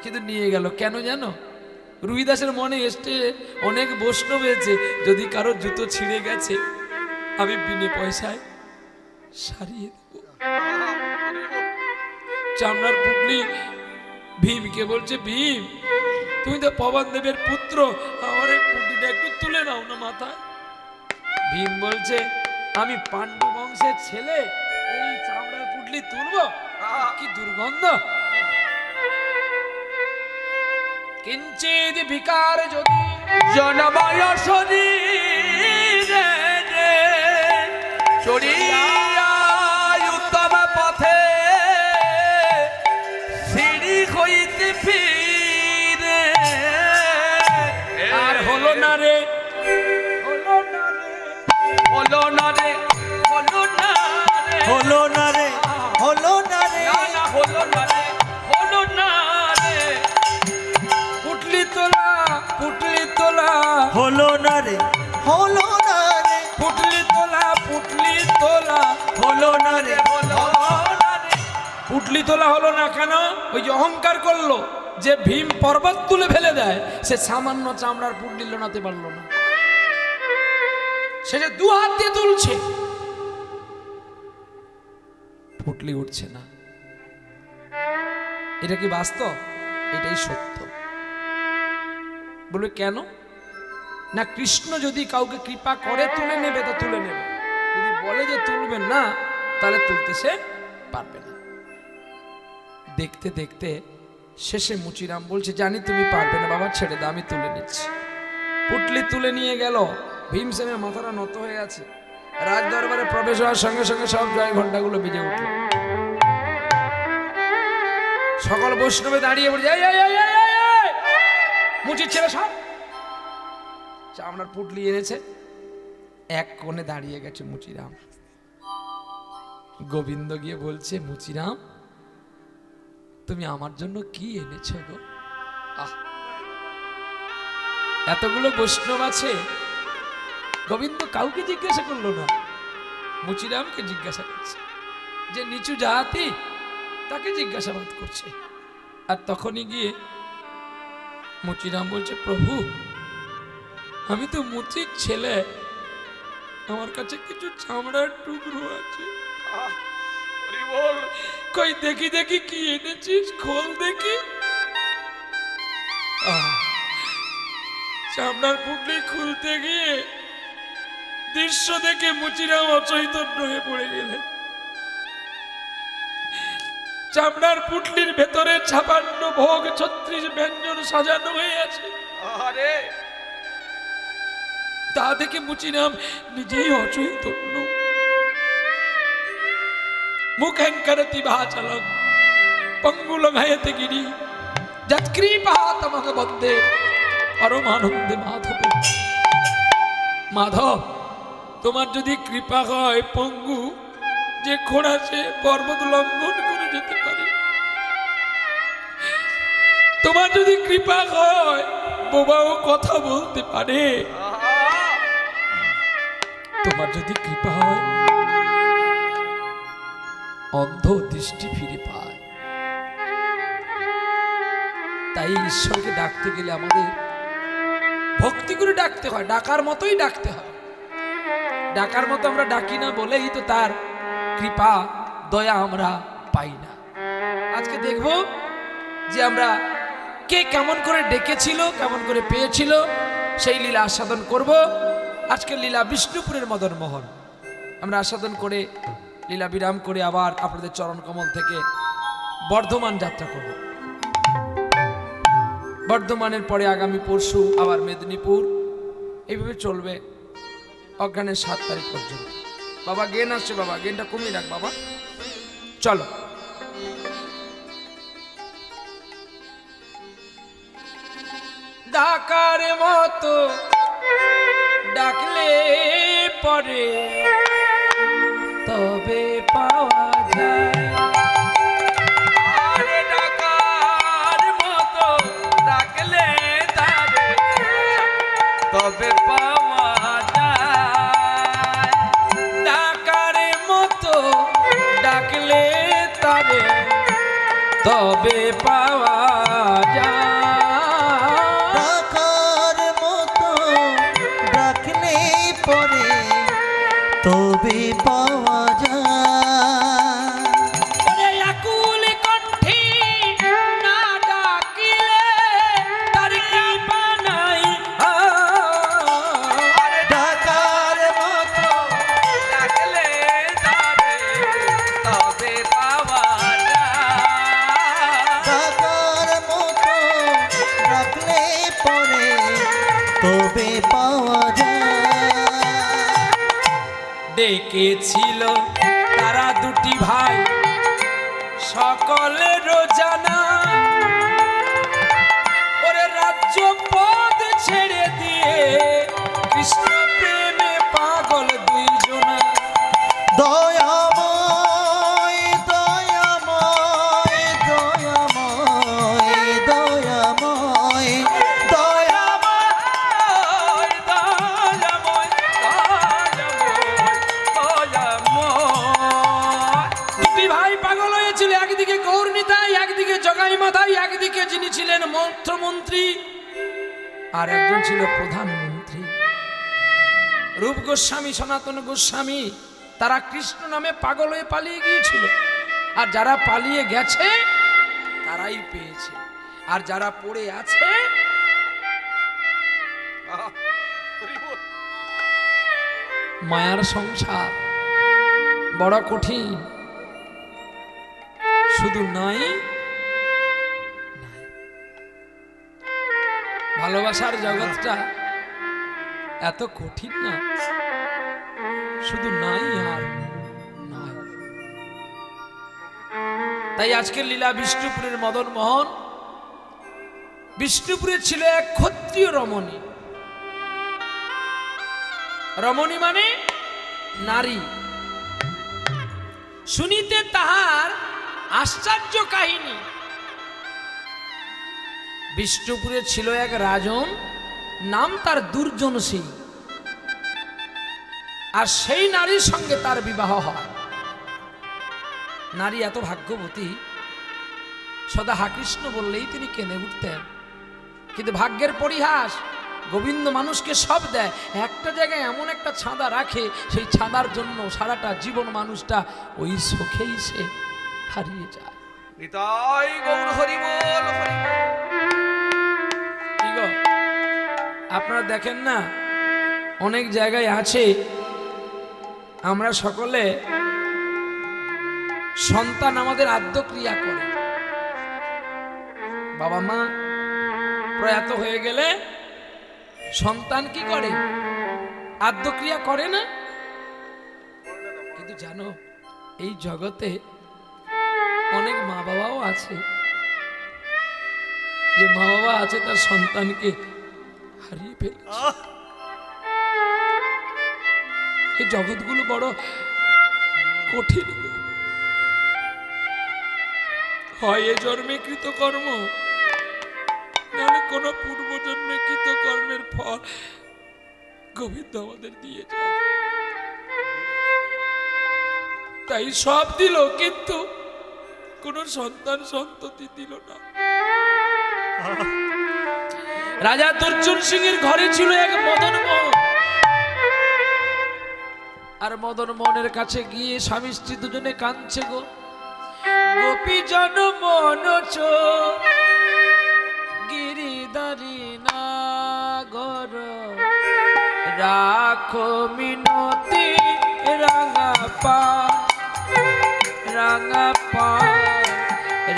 কিন্তু নিয়ে গেল কেন জানো? রুইদাসের মনে এসে অনেক বৈষ্ণব হয়েছে, যদি কারো জুতো ছিঁড়ে গেছে আমি বিনে পয়সায় সারিয়ে দেব। চামড়ার পুটলি ভীমকে বলছে, ভীম তুমি তো পবন দেবের পুত্র, আমার এই পুটলিটা একটু তুলে নাও না মাথায়। ভীম বলছে, আমি পাণ্ডু বংশের ছেলে, এই চামড়ার পুটলি তুলবো? কি দুর্গন্ধ। কিঞ্চিত বিকার যদি জনময় শরীরে চড়িয়া উত্তম পথে সিঁড়ি হইতে ফিরে আর হলো না রে, হলো না রে, হলো না রে, হলো না রে, হলো না রে, হলো না রে, না না হলো না রে, হলো না রে, পুটলি তোলা, পুটলি তোলা, হলো না রে, হলো না রে, পুটলি তোলা, পুটলি তোলা, হলো না রে, হলো না রে। পুটলি তোলা হলো না কেন? ওই যে অহংকার করলো যে ভীম পর্বত তুলে ফেলে দেয়, সে সামান্য চামড়ার পুটলি লোনাতে পারলো না। সে যে দু হাত দিয়ে তুলছে, পুটলি উঠছে না। এটা কি বাস্তব? এটাই সত্য। বলবে কেন? না, কৃষ্ণ যদি কাউকে কৃপা করে তুলে নেবে তো তুলে নেবে, যদি বলে যে তুলবেন না তাহলে তুলতে সে পারবে না। দেখতে দেখতে শেষে মুচিরাম বলছে, জানি তুমি পারবে না বাবা, ছেড়ে দাও, আমি তুলে নিচ্ছি। পুটলি তুলে নিয়ে গেল। ভীমসেনের মাথাটা নত হয়ে আছে। রাজ দরবারে প্রবেশ হওয়ার সঙ্গে সঙ্গে সব জয় ঘন্টাগুলো বেজে উঠল। সকল বৈষ্ণবে দাঁড়িয়ে পড়ে, মুচির ছেলে সব চামড়ার পুটলি এনেছে। এক কোণে দাঁড়িয়ে গেছে মুচিরাম। গোবিন্দ গিয়ে বলছে, মুচিরাম তুমি আমার জন্য কি এনেছো গো? আহ, এতগুলো বৈষ্ণব আছে, গোবিন্দ কাউকে জিজ্ঞাসা করলো না, মুচিরামকে জিজ্ঞাসা করছে। যে নিচু জাতি তাকে জিজ্ঞাসাবাদ করছে। আর তখনই গিয়ে মুচিরাম বলছে, প্রভু আমি তো মুচির ছেলে, আমার কাছে কিছু চামড়ার টুকরো আছে। হরি বল। কই দেখি দেখি কি এনেছিস, খোল দেখি। চামড়ার পুটলি খুলতে গিয়ে দৃশ্য দেখে মুচিরাম অচৈতন্য হয়ে পড়ে গেলেন। চামড়ার পুটলির ভেতরে 56 ভোগ 36 ব্যঞ্জন সাজানো হয়ে আছে। আরে তা দেখে মুচিরাম নিজেই অচৈতন্য। মুখেঙ্করতি ভাচলং পঙ্গুলং হয়তে গিরি যৎকৃপা তমগ বন্দে পরমানন্দে মাধব। মাধব, তোমার যদি কৃপা হয়, পঙ্গু যে ঘোড়া সে পর্বত লঙ্ঘন করে যেতে পারে। তোমার যদি কৃপা হয়, বোবাও কথা বলতে পারে। তোমার যদি কৃপা হয়, অন্ধ দৃষ্টি ফিরে পায়। তাই ঈশ্বরকে ডাকতে গেলে আমাদের ভক্তি করে ডাকতে হয়, ডাকার মতোই ডাকতে হয়। ডাকার মতো আমরা ডাকি না বলেই তো তার কৃপা দয়া আমরা পাই না। আজকে দেখব যে আমরা কে কেমন করে ডেকেছিল, কেমন করে পেয়েছিল, সেই লীলা আস্বাদন করব। আজকের লীলা বিষ্ণুপুরের মদন মোহন আমরা আস্বাদন করে লীলা বিরাম করে আবার আপনাদের চরণ কমল থেকে বর্ধমান যাত্রা করব। বর্ধমানের পরে আগামী পরশু আবার মেদিনীপুর, এইভাবে চলবে অজ্ঞানের 7 তারিখ পর্যন্ত। বাবা গেন আসছে, বাবা গেনটা কমিয়ে রাখ বাবা। চলো। ডাকার মতো ডাকলে পরে তবে পাওয়া যায়, আরে ডাকার মতো ডাকলে তারে তবে পাওয়া যায়। ডাকার মতো ডাকলে তবে তবে পাওয়া যায়। ডাকার মতো ডাকলে পরে তবে পাওয়া যায়। ওরে আকুল কণ্ঠে না ডাকিলে তার কৃপা নাই। আরে ডাকার মতো ডাকলে তারে তবে পাওয়া যায়। ডাকার মতো ডাকলে পরে তবে পাওয়া যায়। ডেকেছিল তারা দুটি ভাই সকলের জানা, ওরে রাজ্য পদ ছেড়ে দিয়ে কৃষ্ণ প্রেমে পাগল দুইজনা। দয়াময় দয়াময় দয়াময় দয়াময় দয়াময় দুটি ভাই পাগল হয়েছিল, একদিকে গৌরনীতাই, একদিকে জগাই মাথাই, একদিকে যিনি ছিলেন মন্ত্রমন্ত্রী আর একজন ছিল প্রধানমন্ত্রী। রূপ গোস্বামী, সনাতন গোস্বামী, তারা কৃষ্ণ নামে পাগল হয়ে পালিয়ে গিয়েছিল। আর যারা পালিয়ে গেছে তারাই পেয়েছে, আর যারা পড়ে আছে মায়ার সংসার বড় কঠিন। শুধু নাই নাই, ভালোবাসার জগৎটা এত কঠিন না, শুধু নাই আর নাই। তাই আজকের লীলা বিষ্ণুপুরের মদন মোহন, বিষ্ণুপুরে ছিল এক ক্ষত্রিয় রমণী। রমণী মানে নারী। শুনিতে তাহার আশ্চর্য কাহিনী। বিষ্ণুপুরে ছিল এক রাজন, নাম তার দুর্জন সিং, আর সেই নারীর সঙ্গে তার বিবাহ হয়। নারী এত ভাগ্যবতী, সদা হা কৃষ্ণ বললেই তিনি কেঁদে উঠতেন। কিন্তু ভাগ্যের পরিহাস, গোবিন্দ মানুষকে সব দেয়, একটা জায়গায় এমন একটা ছাঁদা রাখে, সেই ছাঁদার জন্য সারাটা জীবন মানুষটা ওই সুখেই সে হারিয়ে যায়। নিতাই গৌর হরি বল, হরি বল। কি গো, আপনারা দেখেন না, অনেক জায়গায় আছে আমরা সকলে সন্তান আমাদের আদ্যক্রিয়া করে। বাবা মা প্রয়াত হয়ে গেলে সন্তান কি করে? আদ্যক্রিয়া করে না। কিন্তু জানো, এই জগতে অনেক মা বাবাও আছে, যে মা বাবা আছে তার সন্তানকে হারিয়ে ফেলেছে। এই জগৎগুলো বড় কঠিন। হয় এ জন্মে কৃতকর্ম, নাহলে কোনো পূর্বজন্মে কৃতকর্মের ফল গোবিন্দ আমাদের দিয়ে যায়। তাই সব দিল, কিন্তু কোন সন্তান সন্ততি দিল না। রাজা দুর্জন সিং এর ঘরে ছিল এক মদন মোহন, আর মদন মোহনের কাছে গিয়ে স্বামী স্ত্রী দুজনে কাঁদছে গো। গোপী জন মন চো গিরিধারী নাগর, রাখো মিনতি রাঙা পা রাঙা পায়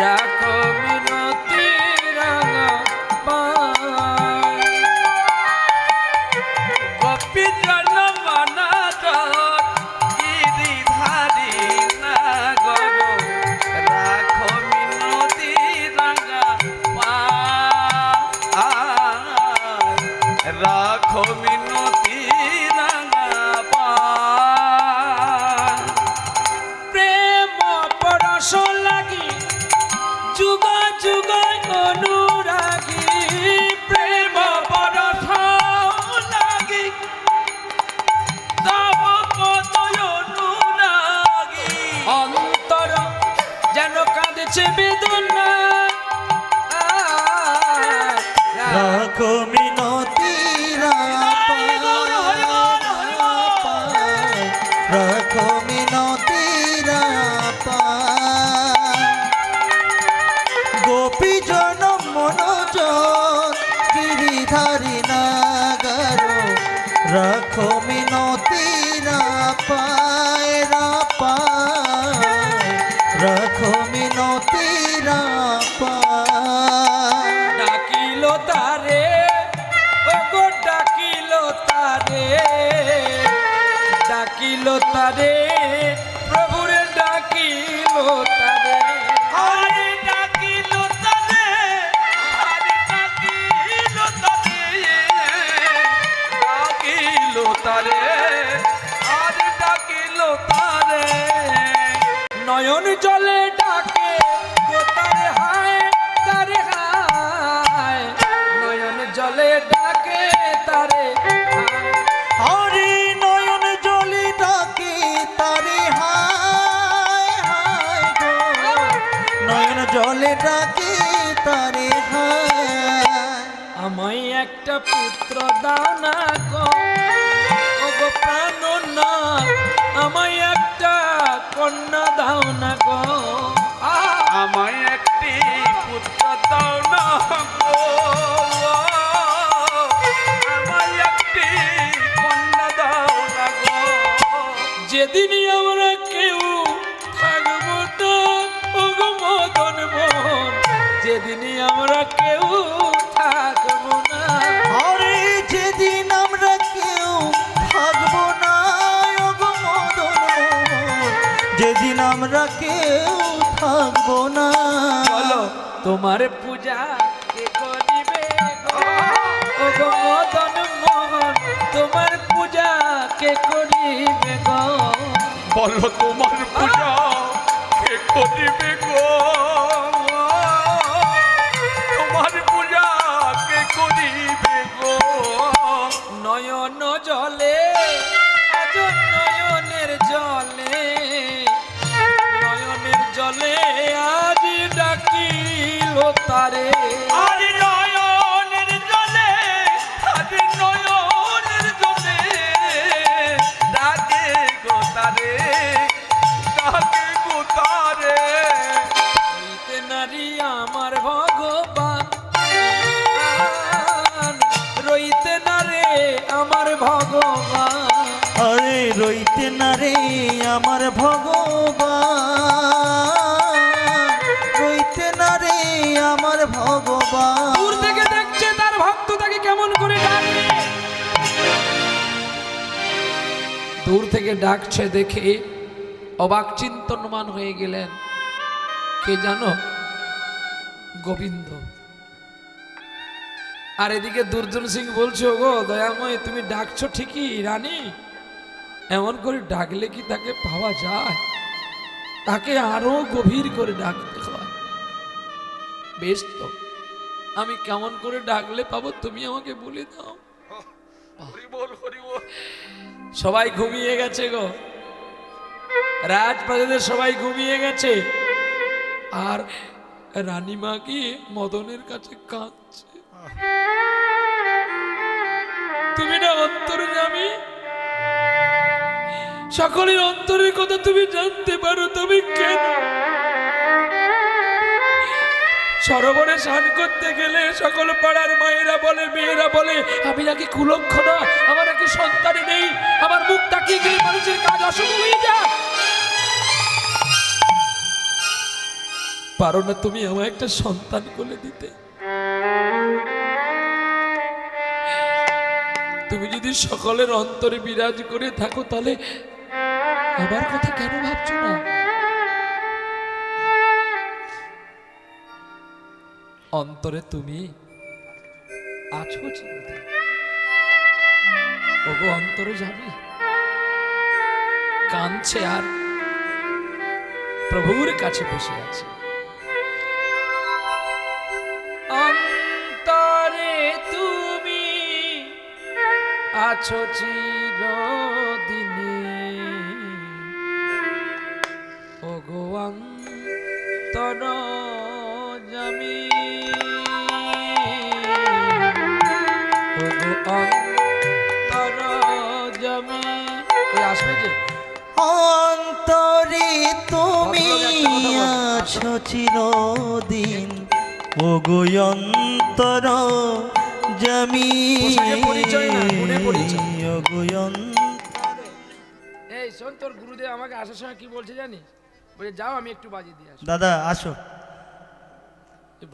রাখো মিনতি রাঙা পায় গোপী জন মনা গিরিধারী নাগর রাখো মিনতি রাঙা পায় রাখো মিনতি রাঙা পায় প্রেম পরশ লাগি যুগ যুগ অনুরাগী প্রেম পরশ লাগি তব পদয় অনুরাগী অন্তর যেন কাঁদেছে বেদনা রাখো মিনতি রাখো মিনতি গোপী জন মনোজ গিরিধারী নাগর রাখো মিনতি পায় রাখো মিনতি পায় ডাকিল তারে ওগো ডাকিল তারে ডাকিল তারে প্রভুরে ডাকিল তারে হরে ডাকিল তারে হরে ডাকিল তারে ডাকিল তারে হরে ডাকিল তারে নয়ন জলে ডাকে ও তারে হায় নয়ন জলে ডাকে তারে হায়। হরি নয়ন জলি ডাকে তারে হায় গো নয়ন জলে ডাকে তারে হায় আমায় একটা পুত্র দাও না গো ওগো প্রাণনাথ আমায় একটা কন্যা দাও না গো আমায় একটি পুত্র দাও না গো আমায় একটি কন্যা দাও না গো যেদিনই আমরা কেউ থাকবো না ওগো মদন মোহন যেদিনই আমরা কেউ থাকবো না হরে যেদিন আমরা কেউ থাকবো না ওগো মদন মোহন যেদিন আমরা কেউ থাকবো না বলো তোমার পূজা কে করিবে গো ওগো মদন মোহন তোমার পূজা কে করিবে গো বলো তোমার পূজা কে করিবে গো তোমার পূজা কে করিবে গো নয়ন জলে আজ নয়নের জলে নয়নের জলে আজ ডাকিল তারে আর নয়নের জলে আর নয়নের জলে ডাকে গো তারে ডাকে গো তারে হইতে নারী আমার ভগবান রইতে না রে আমার ভগবান আরে রইতে না রে আমার ভগবান রইতে না রে আমার ভগবান দূর থেকে দেখছে তার ভক্ত তাকে কেমন করে ডাকে দূর থেকে ডাকছে দেখে অবাক চিন্তনমান হয়ে গেলেন কে জানো গোবিন্দ আর এদিকে দুর্জন সিং বলছে গো দয়াময় তুমি ডাকছো ঠিকই রানী এমন করে ডাকলে কি তাকে পাওয়া যায় তাকে আরো গভীর করে ডাকতে হয় বেশ তো আমি কেমন করে ডাকলে পাবো তুমি আমাকে বলে দাও হরি বল হরি বল সবাই ঘুমিয়ে গেছে গো রাজপ্রাসাদের সবাই ঘুমিয়ে গেছে আর রানীমা গিয়ে মদনের কাছে কাঁদছে তুমি না অন্তর্যামী সকলের অন্তরের কথা তুমি জানতে পারো তুমি কেন সরোবরে স্নান করতে গেলে সকল পাড়ার মায়েরা বলে মেয়েরা বলে আমি নাকি কুলক্ষণা আমার নাকি সন্তানই নেই আমার মুখ তাকিয়ে গেলে মানুষের কাজ অশুভ হয়ে যায় পারো না তুমি আমার একটা সন্তান কোলে দিতে? তুমি যদি সকলের অন্তরে বিরাজ করে থাকো তাহলে আমার কথা কেন ভাবছো না? অন্তরে তুমি আছো চিরদিন। ওগো অন্তরে যাবি, কাঁদছে আর প্রভুর কাছে বসে আছে। অন্তরে তুমি আছো চিরদিনে, ওগো অন্তর জামি, ওগো অন্তর জামি। ওই আসবে যে অন্তরে তুমি আছো চিরদিন, ওগো অন্তর জামি, পোশাকে পরিচয় না, গুণে পরিচয়। ওগো এই শোন, তোর গুরুদেব আমাকে আসার সময় কি বলছে জানিস? বলে যাও আমি একটু বাজিয়ে দিয়ে আসি। দাদা আসো। এই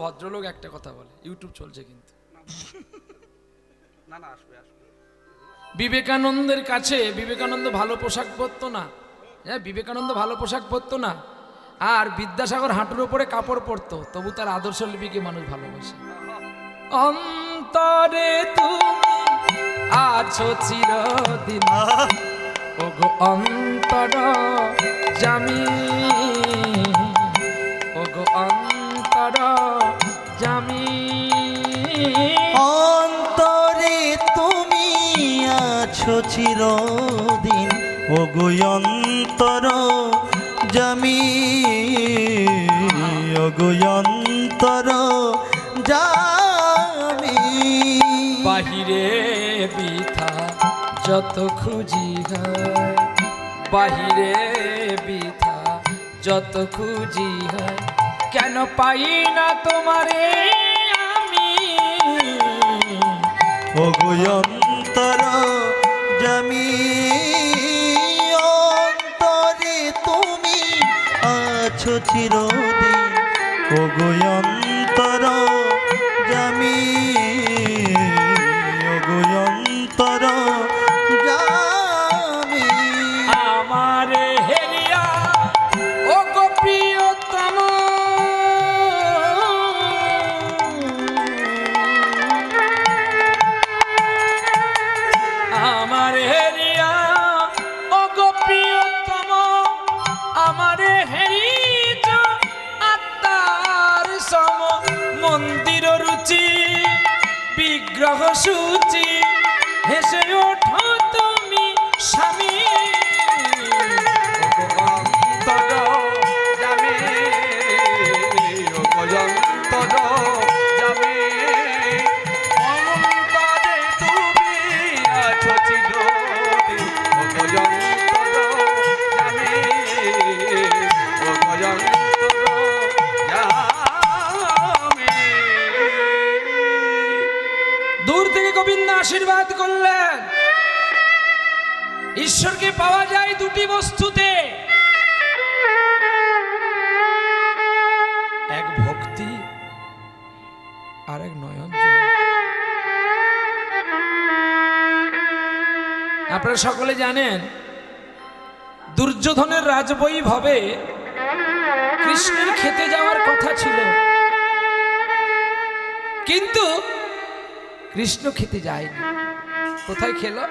ভদ্রলোক একটা কথা বলে, ইউটিউব চলছে কিন্তু। না না, আসবে আসবে। বিবেকানন্দের কাছে, বিবেকানন্দ ভালো পোশাক পরতো না, হ্যাঁ বিবেকানন্দ ভালো পোশাক পরতো না, আর বিদ্যাসাগর হাঁটুর উপরে কাপড় পরতো, তবু তার আদর্শ লিপিকে মানুষ ভালোবাসে। অন্তরে তুমি আছো চিরদিন, ওগো অন্তর জামি, ওগো অন্তর জামি। অন্তরে তুমি আছো চিরদিন, ওগো অন্তর জামি, ওগো অন্তর জামি। বাহিরে বিথা যত খুঁজি হয়, বাহিরে বিথা যত খুঁজি হয়, কেন পাই না তোমারে আমি, ওগো অন্তর জামি। অন্তরে তুমি আছো চিরদিন, ওগো অন্তর জামি, ওগো অন্তর জামি। আমারে হেরিয়া ও গো প্রিয়তম, আমার হেরিয়া ও গো প্রিয়তম, আমারে হেরিজ আত্মার সম, মন্দির রুচি বিগ্রহ সূচি, হেসে ওঠো তুমি স্বামী, অন্তর জামি, ওগো অন্তর জামি। অন্তরে তুমি আছো চিরদিন, ওগো অন্তর জামি, ওগো অন্তর জামি। দূর থেকে গোবিন্দ আশীর্বাদ করলেন। ঈশ্বরকে পাওয়া যায় দুটি বস্তুতে, এক ভক্তি আর এক নয়ন জল। আপনারা সকলে জানেন দুর্যোধনের রাজবৈভবে কৃষ্ণের খেতে যাওয়ার কথা ছিল, কিন্তু কৃষ্ণ খেতে যায়নি। কোথায় খেলো?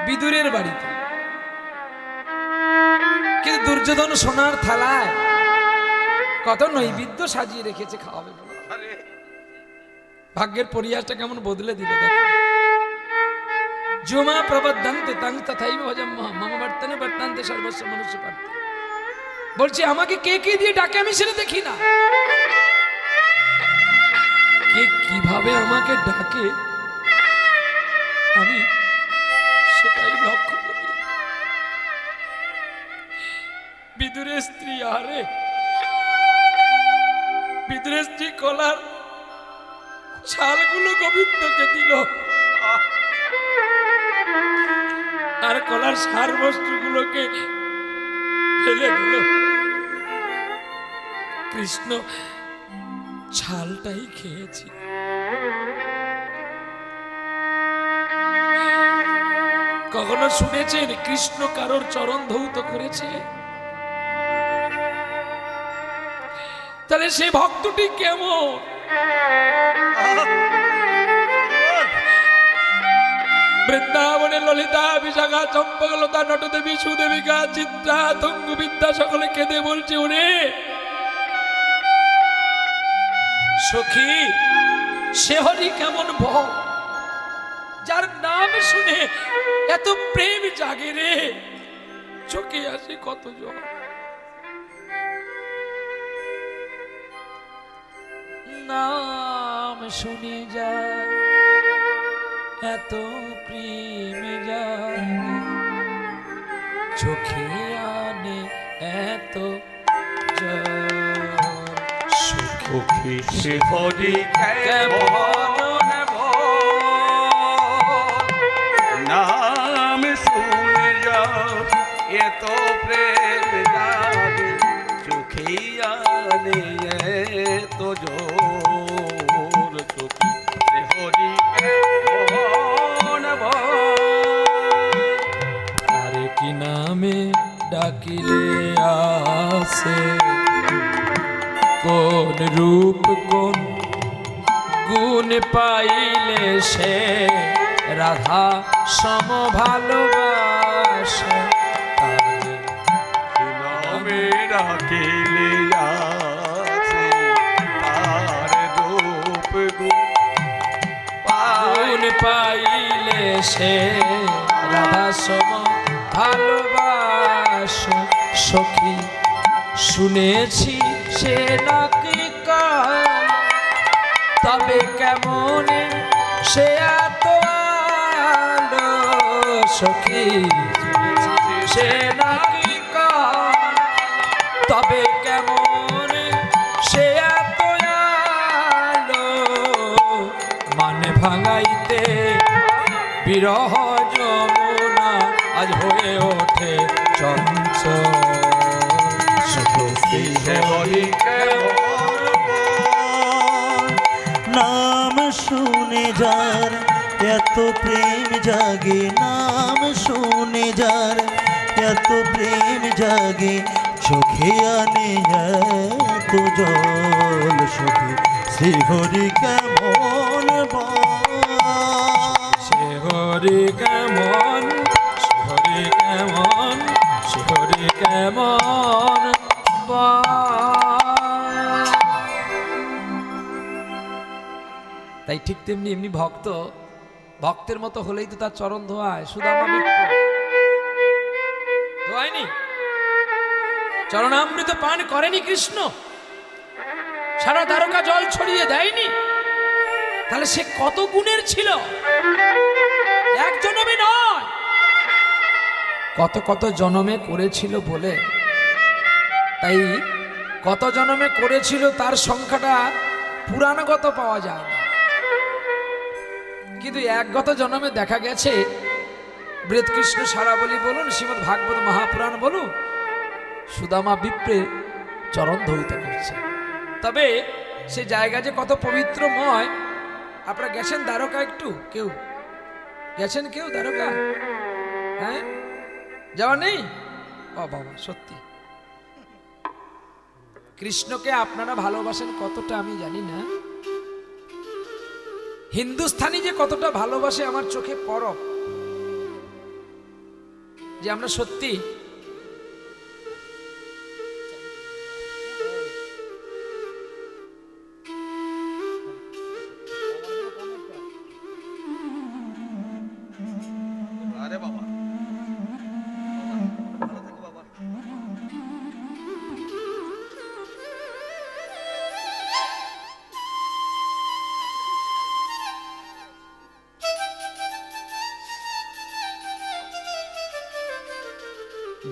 বিদুরের বাড়িতে। কিন্তু দুর্যোধন সোনার থালায় কত নৈবেদ্য সাজিয়ে রেখেছে, খাওয়াবে বলে। ভাগ্যের পরিহাসটা কেমন বদলে দিল দেখো। জুমা প্রবদ্ধন্তে তং তথাইব ভজম মম বর্তনে বর্তান্তে সর্বস্ব মনুষ্য পার্থ। বলছি আমাকে কে কে দিয়ে ডাকে আমি সেটা দেখি না, কে কিভাবে আমাকে ডাকে আমি সেটাই লক্ষ্য করি। বিদুরের স্ত্রী, আরে বিদুরের স্ত্রী কলার ছালগুলো গোবিন্দকে দিল, আর কলার সার বস্তুগুলোকে ফেলে দিল। কৃষ্ণ ছালটাই খেয়েছি। কখনো শুনেছেন কৃষ্ণ কারোর চরণ ধৌত করেছে? তাহলে সে ভক্তটি কেমন? বৃন্দাবনে ললিতা, বিশাখা, চম্পকলতা, নটদেবী, সুদেবিকা, চিত্রা, তঙ্গু, বিদ্যা সকলে কেঁদে বলছে, ওরে সখী, সে হরি কেমন ভক্ত, যার নাম শুনে এত প্রেম জাগে রে, চোখে আসে কত জল। নাম শুনে যায় এত প্রেম জাগে, চোখে আনে এত জল। সুখী সে হরি কেমন নাম শুনে যাও এত প্রেম জাগে, চোখে আনে এত জোর। সুখী সে হরি কেমন আরে কি নামে ডাকিলে আসে, কোন রূপ কোন গুণ পাইলে সে রাধা সম ভালোবাসে। তারে নামে ডাকিলে আসে, তার রূপ গুণ পাইলে সে রাধা সম ভালোবাসে। সখী শুনেছি সে নাকি কাল, তবে কেমন সে এত আলো। সখী শুনেছি সে নাকি কাল, তবে কেমন সে এত আলো। মানে ভাঙাইতে বিরহ যমুনা আজ হয়ে ওঠে চঞ্চল। সুখী সে হরি কেমন নাম শুনে যার এত প্রেম জাগে, নাম শুনে যার এত প্রেম জাগে, চোখে আনে এত জল। সখী শ্রী হরি কেমন সে হরি কেমন, সে হরি কেমন, সে হরি কেমন তাই ঠিক তেমনি এমনি ভক্ত ভক্তের মতো হলেই তো তার চরণ ধোয়ায়। সুদামা বিপ্র ধোয়ায়নি? চরণামৃত পান করেনি কৃষ্ণ? সারা দ্বারকা জল ছড়িয়ে দেয়নি? তাহলে সে কত গুণের ছিল, এক জনমে নয়, কত কত জনমে করেছিল বলে। তাই কত জনমে করেছিল তার সংখ্যাটা পুরাণগত পাওয়া যায় না, কিন্তু একগত জন্মে দেখা গেছে বৃহৎকৃষ্ণ সারাবলী বলুন, শ্রীমদ্ ভাগবত মহাপুরাণ বলুন, সুদামা বিপ্রের চরণ ধৌত করছে। তবে সে জায়গা যে কত পবিত্রময়। আপনারা গেছেন দ্বারকা? একটু কেউ গেছেন? কেউ দ্বারকা? হ্যাঁ, যাওয়া নেই? ও বাবা, সত্যি কৃষ্ণকে আপনারা ভালোবাসেন কতটা আমি জানি না, হিন্দুস্থানি যে কতটা ভালোবাসে আমার চোখে পরক, যে আমরা সত্যি আরে বাবা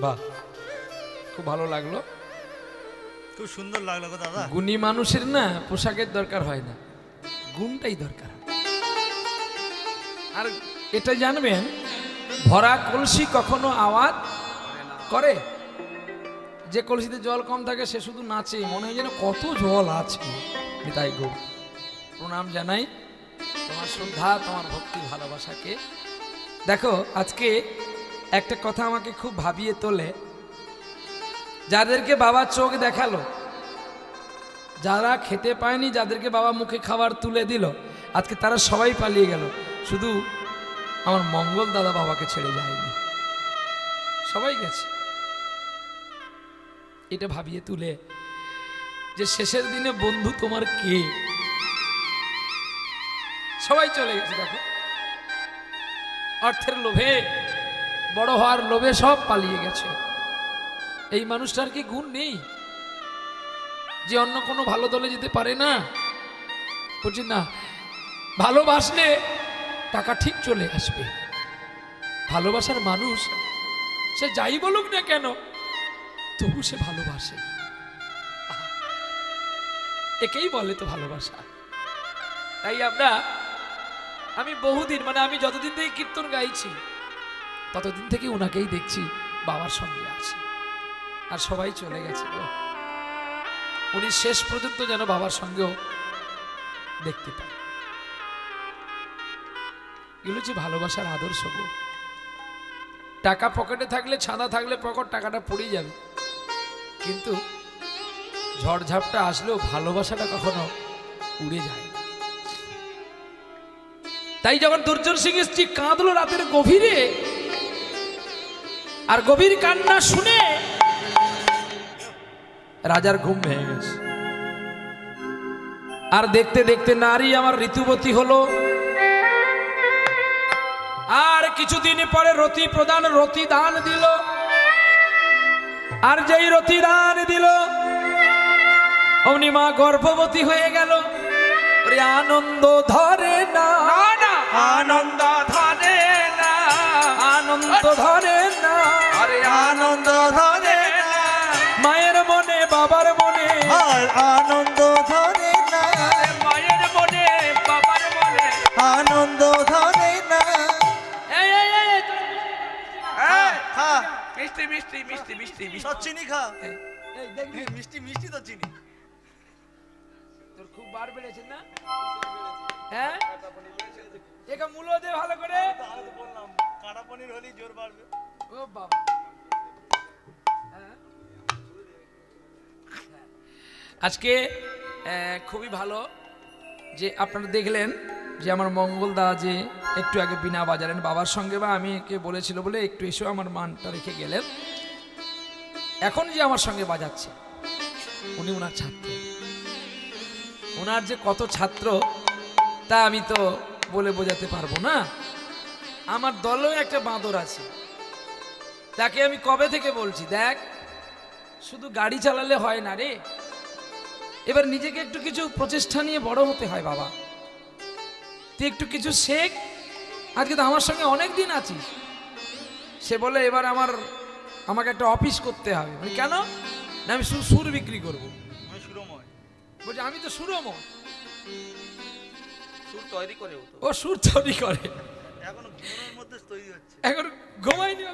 বাহ, খুব ভালো লাগলো। খুব সুন্দর লাগলো গো দাদা। গুণী মানুষের না পোশাকের দরকার হয় না, গুণটাই দরকার। আর এটা জানবেন, ভরা কলসি কখনো আওয়াজ করে? যে কলসিতে জল কম থাকে সে শুধু নাচে, মনে হয় যেন কত জল আছে। তাই গো প্রণাম জানাই তোমার শ্রদ্ধা, তোমার ভক্তি ভালোবাসাকে। দেখো আজকে একটা কথা আমাকে খুব ভাবিয়ে তোলে, যাদেরকে বাবা চোখ দেখালো, যারা খেতে পায়নি, যাদেরকে বাবা মুখে খাবার তুলে দিল, আজকে তারা সবাই পালিয়ে গেল, শুধু আমার মঙ্গল দাদা বাবাকে ছেড়ে যায়নি, সবাই গেছে। এটা ভাবিয়ে তুলে যে শেষের দিনে বন্ধু তোমার কে? সবাই চলে গেছে। দেখো অর্থের লোভে, বড় হওয়ার লোভে সব পালিয়ে গেছে। এই মানুষটার কি গুণ নেই যে অন্য কোনো ভালো দলে যেতে পারে না? বলছি না, ভালোবাসলে টাকা ঠিক চলে আসবে। ভালোবাসার মানুষ সে যাই বলুক না কেন তবু সে ভালোবাসে। আহা, একেই বলে তো ভালোবাসা। তাই আমি বহুদিন, মানে আমি যতদিন থেকে কীর্তন গাইছি ততদিন থেকে ওনাকেই দেখছি বাবার সঙ্গে আছে, আর সবাই চলে গেছে গো। উনি শেষ পর্যন্ত যেন বাবার সঙ্গেও দেখতে পায়। এগুলো যে ভালোবাসার আদর্শ গো। টাকা পকেটে থাকলে, ছাদা থাকলে পকেট, টাকাটা পড়ে যাবে, কিন্তু ঝড়ঝাপটা আসলেও ভালোবাসাটা কখনো উড়ে যায় না। তাই যখন দুর্জন সিং স্ত্রী কাঁদলো রাতের গভীরে, আর গভীর কান্না শুনে রাজার ঘুম ভেঙে গেছে। আর দেখতে দেখতে নারী আমার ঋতুবতী হলো। আর কিছুদিন পরে রতি প্রদান, রতি দান দিল। আর যেই রতি দান দিল অমনি মা গর্ভবতী হয়ে গেল। ওরে আনন্দ ধরে না, আনন্দ ধরে না, আনন্দ ধরে না, আরে আনন্দ ধরে না, মায়ের মনে বাবার মনে আর আনন্দ ধরে না, আরে মায়ের মনে বাবার মনে আনন্দ ধরে না। এই, এই, এই, এই, এই, খা মিষ্টি মিষ্টি মিষ্টি মিষ্টি মিষ্টি সব চিনি খা। এই, এই, দেখবি? মিষ্টি মিষ্টি তো চিনি। তোর খুব বার বেড়েছে না? হ্যাঁ, একা মূলো দে ভালো করে। বললাম কাঁটা পনির হলেই জোর বাড়বে। ও বাবা, হ্যাঁ। আজকে খুবই ভালো যে আপনারা দেখলেন যে আমার মঙ্গল দা যে একটু আগে বিনা বাজারেন বাবার সঙ্গে, বা আমি একে বলেছিল বলে একটু এসেও আমার মানটা রেখে গেলেন। এখন যে আমার সঙ্গে বাজাচ্ছে উনি ওনার ছাত্র। ওনার যে কত ছাত্র তা আমি তো বলে বোঝাতে পারবো না। আমার দলেও একটা বাঁদর আছে, তাকে আমি কবে থেকে বলছি, দেখ শুধু গাড়ি চালালে হয় না রে, এবার নিজেকে একটু কিছু প্রচেষ্টা নিয়ে বড় হতে হয় বাবা। তুই একটু কিছু শেখ। আজকে তো আমার সঙ্গে অনেক দিন আছিস। সে বলে এবার আমাকে একটা অফিস করতে হবে। মানে কেন না, আমি সুর বিক্রি করব। আমি সুরময়। বলছি আমি তো সুরময়। সুর তৈরি করে ও সুর তৈরি করে, এখন ঘুমের মধ্যে তৈরি হচ্ছে। এখন ঘুমাইনি ও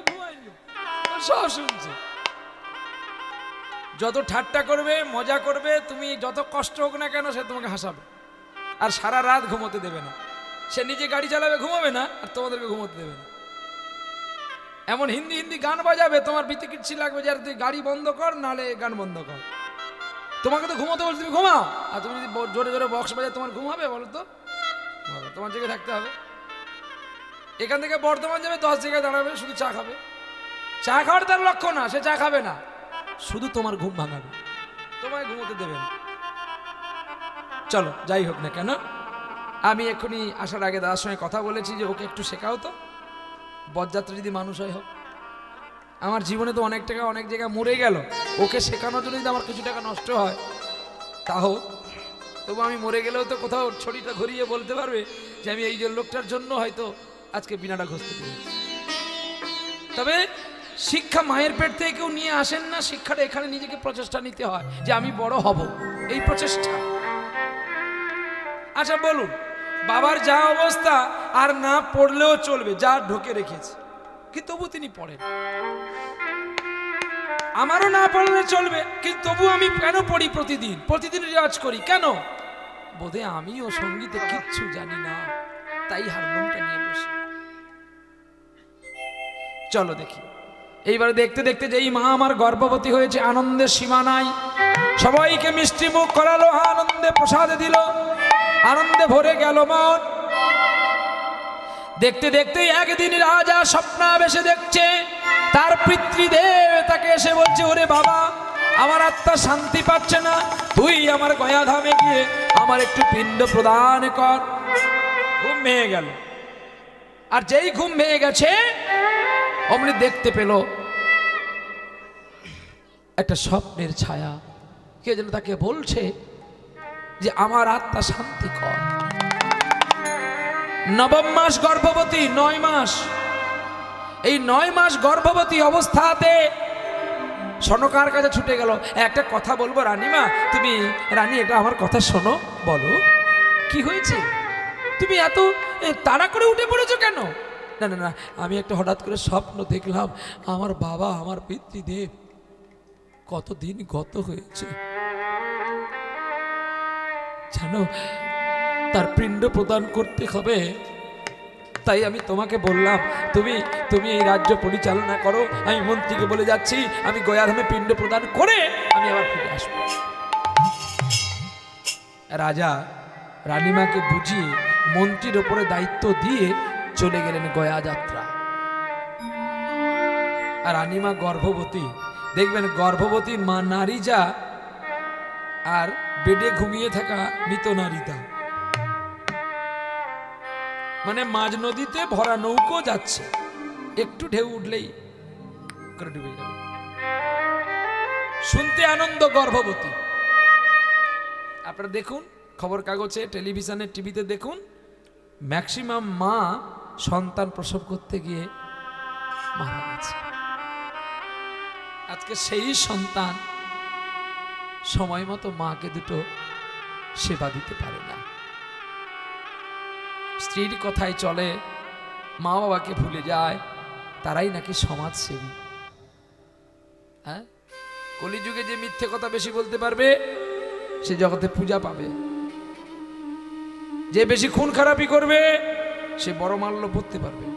সব শুনছে। যত ঠাট্টা করবে, মজা করবে, তুমি যত কষ্ট হোক না কেন সে তোমাকে হাসাবে, আর সারা রাত ঘুমোতে দেবে না। সে নিজে গাড়ি চালাবে, ঘুমাবে না, আর তোমাদেরকে ঘুমোতে দেবে না। এমন হিন্দি হিন্দি গান বাজাবে, তোমার বিতিকিচ্ছি লাগবে যে তুই গাড়ি বন্ধ কর, নালে গান বন্ধ কর। তোমাকে তো ঘুমোতে বলছি, তুমি ঘুমাও, আর তুমি যদি জোরে জোরে বক্স বাজায় তোমার ঘুম হবে? বলো তো, তোমার জেগে থাকতে হবে। এখান থেকে বর্ধমান যাবে, 10 জায়গায় দাঁড়াবে, শুধু চা খাবে। চা খাওয়ার তার লক্ষ্য না, সে চা খাবে না, শুধু তোমার ঘুম ভাঙাবে, তোমায় ঘুমোতে দেবে না। চলো যাই হোক না কেন, আমি এক্ষুনি আসার আগে দাদার সঙ্গে কথা বলেছি যে ওকে একটু শেখাও তো, বরযাত্রী যদি মানুষ হয় হোক। আমার জীবনে তো অনেক টাকা অনেক জায়গায় মরে গেল, ওকে শেখানোর জন্য যদি আমার কিছু টাকা নষ্ট হয় তা হোক, তবু আমি মরে গেলেও তো কোথাও ছড়িটা ঘুরিয়ে বলতে পারবে যে আমি এই যে লোকটার জন্য হয়তো আজকে বিনাটা ঘষতে পেরেছি। তবে শিক্ষা মায়ের পেট থেকে কেউ নিয়ে আসেন না, শিক্ষাটা এখানে নিজেকে প্রচেষ্টা নিতে হয় যে আমি বড় হব, এই প্রচেষ্টা। আচ্ছা বলুন, বাবার যা অবস্থা আর না পড়লেও চলবে, যা ঢোকে রেখেছে, কিন্তু তবু তিনি পড়েন। আমারও না পড়লে চলবে, কিন্তু তবু আমি কেন পড়ি প্রতিদিন, প্রতিদিন রেওয়াজ করি কেন? বোধে আমিও সঙ্গীতে কিচ্ছু জানি না, তাই হারমোনিয়ামটা নিয়ে বসি। চলো দেখি। এইবার দেখতে দেখতে যেই মা আমার গর্ভবতী হয়েছে, আনন্দের সীমা নাই। সবাইকে মিষ্টি মুখ করালো, আনন্দে প্রসাদ দিল, আনন্দে ভরে গেল মন। দেখতে দেখতে একদিন রাজা স্বপ্নাবেশে দেখছে তার পিতৃদেব তাকে এসে বলছে, ওরে বাবা, আমার আত্মা শান্তি পাচ্ছে না, তুই আমার গয়াধামে গিয়ে আমার একটু পিণ্ড প্রদান কর। ঘুম ভেঙে গেল। আর যেই ঘুম ভেঙে গেছে অমনি দেখতে পেল একটা স্বপ্নের ছায়া। কে যেন তাকে বলছে যে আমার আত্মা শান্তি কর। নবম মাস গর্ভবতী, 9 মাস। এই 9 মাস গর্ভবতী অবস্থাতে সনকার কাছে ছুটে গেল, একটা কথা বলবো রানীমা, তুমি রানী এটা আমার কথা শোনো। বলো কি হয়েছে, তুমি এত তাড়া করে উঠে পড়েছো কেন? না না না, আমি একটা হঠাৎ করে স্বপ্ন দেখলাম, আমার বাবা, আমার পিতৃদেব কতদিন গত হয়েছে জানো, তার পিণ্ড প্রদান করতে হবে। তাই আমি তোমাকে বললাম তুমি এই রাজ্য পরিচালনা করো, আমি মন্ত্রীকে বলে যাচ্ছি আমি গয়াধামে পিণ্ড প্রদান করে আমি আবার ফিরে আসবো। রাজা রানীমাকে বুঝিয়ে মন্ত্রীর ওপরে দায়িত্ব দিয়ে চলে গেলেন গয়া যাত্রা। আর রানীমা গর্ভবতী, দেখবেন গর্ভবতী মা নারী যা আর বেডে ঘুমিয়ে থাকা মৃত নারীটা, মানে মাঝ নদীতে ভরা নৌকো যাচ্ছে, একটু ঢেউ উঠলেই করে ডুবে যাবে। শুনতে আনন্দ গর্ভবতী। আপনারা দেখুন খবর কাগজে, টেলিভিশনে, টিভিতে দেখুন, ম্যাক্সিমাম মা সন্তান প্রসব করতে গিয়ে মারা গেছে। আজকে সেই সন্তান সময় মতো মাকে দুটো সেবা দিতে পারে না। স্ত্রীর কথায় চলে, মা বাবাকে ভুলে যায়, তারাই নাকি সমাজসেবী। হ্যাঁ, কলিযুগে যে মিথ্যে কথা বেশি বলতে পারবে সে জগতে পূজা পাবে, যে বেশি খুন খারাপি করবে সে বড় মাল্য পড়তে পারবে।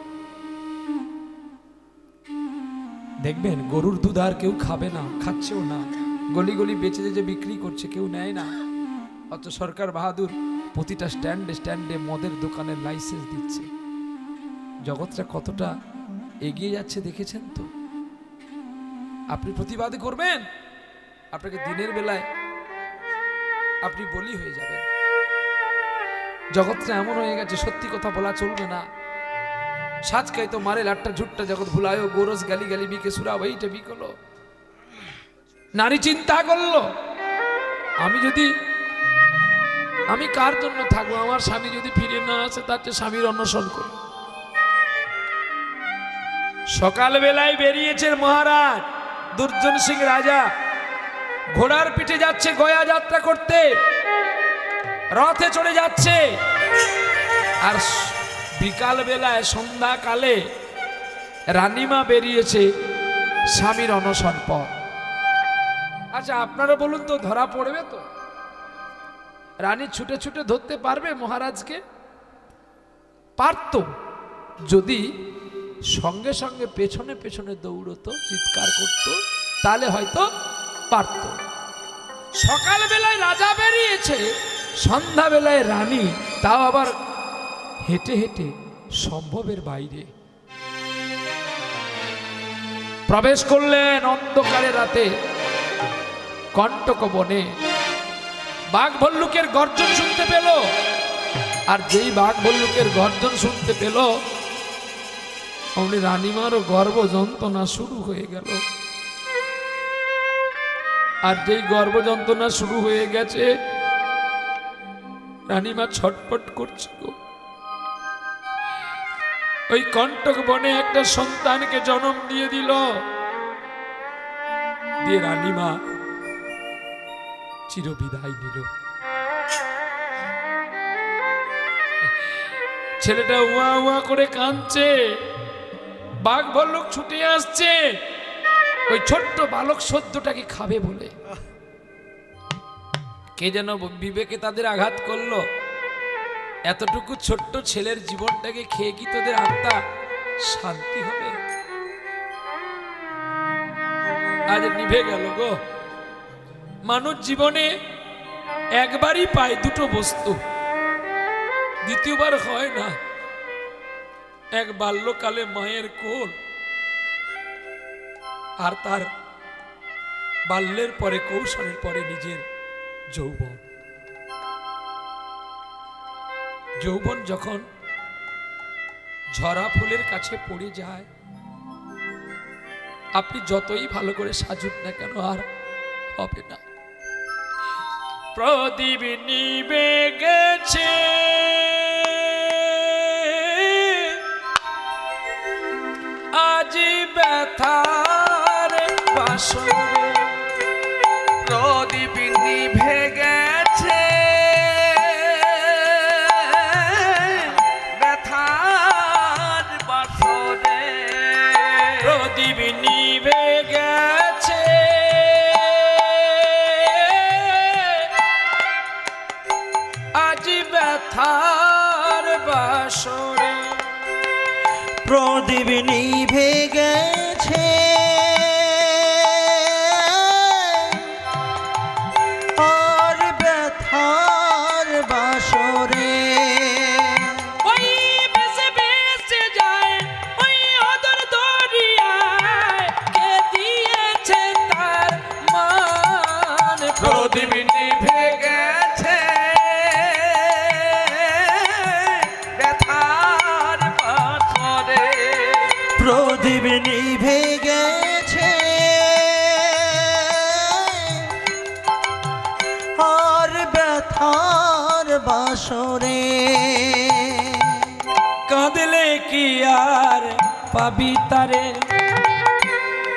দেখবেন গরুর দুধ আর কেউ খাবে না, খাচ্ছেও না, গলি গলি বেচে যে বিক্রি করছে, কেউ নেয় না। অত সরকার বাহাদুর প্রতিটা স্ট্যান্ডে স্ট্যান্ডে মদের দোকানের লাইসেন্স দিচ্ছে। জগৎটা কতটা এগিয়ে যাচ্ছে দেখেছেন তো? আপনি প্রতিবাদ করবেন, আপনাকে দিনের বেলায় আপনি বলি হয়ে যাবেন। জগৎটা এমন হয়ে গেছে, সত্যি কথা বলা চলবে না। সাজ খাই তো মারে লাট্টা ঝুট্টা জগৎ ভুলায়, গোরস গালি গালি বিকে সুরা বইটা বিকলো। নারী চিন্তা করলো, আমি কার জন্য থাকবো, আমার স্বামী যদি ফিরে না আসে তার চেয়ে স্বামীর অন্বেষণ করি। সকাল বেলায় বেরিয়েছেন মহারাজ দুর্জন সিং রাজা, ঘোড়ার পিঠে যাচ্ছে গয়া যাত্রা করতে, রথে চড়ে যাচ্ছে। আর বিকাল বেলায় সন্ধ্যাকালে রানীমা বেরিয়েছে স্বামীর অনশন পথ। আচ্ছা আপনারা বলুন তো, ধরা পড়বে তো? রানী ছুটে ছুটে ধরতে পারবে মহারাজকে? পারত, যদি সঙ্গে সঙ্গে পেছনে পেছনে দৌড়তো, চিৎকার করত, তাহলে হয়তো পারত। সকাল বেলায় রাজা বেরিয়েছে, সন্ধ্যা বেলায় রানী, তাও আবার হেঁটে হেঁটে সম্ভবের বাইরে প্রবেশ করলেন অন্ধকারে রাতে কণ্টক বনে। বাঘ ভল্লুকের গর্জন শুনতে পেল, আর যেই বাঘ ভল্লুকের গর্জন শুনতে পেল অমনি রানীমারও গর্ভ যন্ত্রণা শুরু হয়ে গেল। আর যেই গর্ভ যন্ত্রণা শুরু হয়ে গেছে, রানীমা ছটফট করছে গো। ওই কণ্টক বনে একটা সন্তানকে জন্ম দিয়ে দিল, দিয়ে রানীমা চিরবিদায় নিল। ছেলেটা উয়া উয়া করে কাঁদছে, বাঘ ভল্লুক ছুটে আসছে, ওই ছোট্ট বালক সদ্যটাকে খাবে বলে কে যেন বিবেকে তাদের আঘাত করলো, এতটুকু ছোট্ট ছেলের জীবনটাকে খেয়ে কি তোদের আত্মা শান্তি হবে? আজ নিভে গেল গো। মানুষ জীবনে একবারই পায় দুটো বস্তু, দ্বিতীয়বার হয় না। এক বাল্যকালে মায়ের কোল, আর তার বাল্যের পরে কৌশলের পরে নিজের যৌবন। যৌবন যখন ঝরা ফুলের কাছে পড়ে যায়, আপনি যতই ভালো করে সাজুন না কেন আর হবে না। প্রদীপ নিভে গেছে, আজ ব্যথার বাসরে। প্রদীপ নিভে গেছে, ব্যথার বাসরে। প্রদীপ নিভে গেছে, আজ ব্যথার বাসরে। প্রদীপ নিভে গেছে, আর ব্যথার বাসরে। ওই ভেসে ভেসে যায় ওই অদর দরিয়ায়, কে দিয়েছে তার মান। প্রদীপ নিভে গেছে, ব্যথার বাসরে। প্রদীপ নিভে গেছে, আর ব্যথার বাসরে। কাঁদলে কি আর পাবি তারে,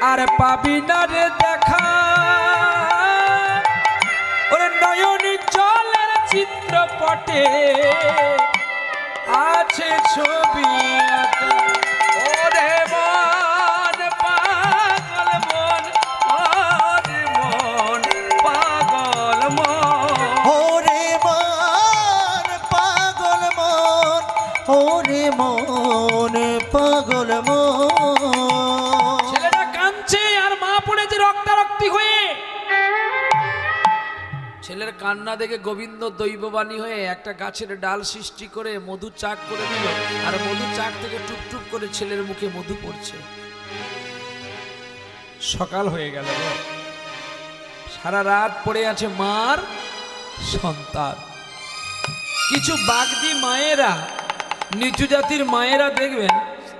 আর পাবি না রে দেখা। ওরে নয়নী জলের চিত্রপটে আছে ছবি আঁকা। ওরে মন পাগল মন, ওরে মন পাগল মন। ওরে মন পাগল মন, ওরে মন পাগল মন। ছেলেটা কাঁদছে আর মা পড়েছে রক্তারক্তি হয়ে। ছেলের কান্না দেখে গোবিন্দ দৈববাণী হয়ে একটা গাছের ডাল সৃষ্টি করে মধু চাক করে দিল, আর মধু চাক থেকে টুপ টুপ করে ছেলের মুখে মধু পড়ছে। সকাল হয়ে গেল, সারা রাত পড়ে আছে মার সন্তান। কিছু বাগদি মায়েরা, নিচু জাতির মায়েরা দেখবেন,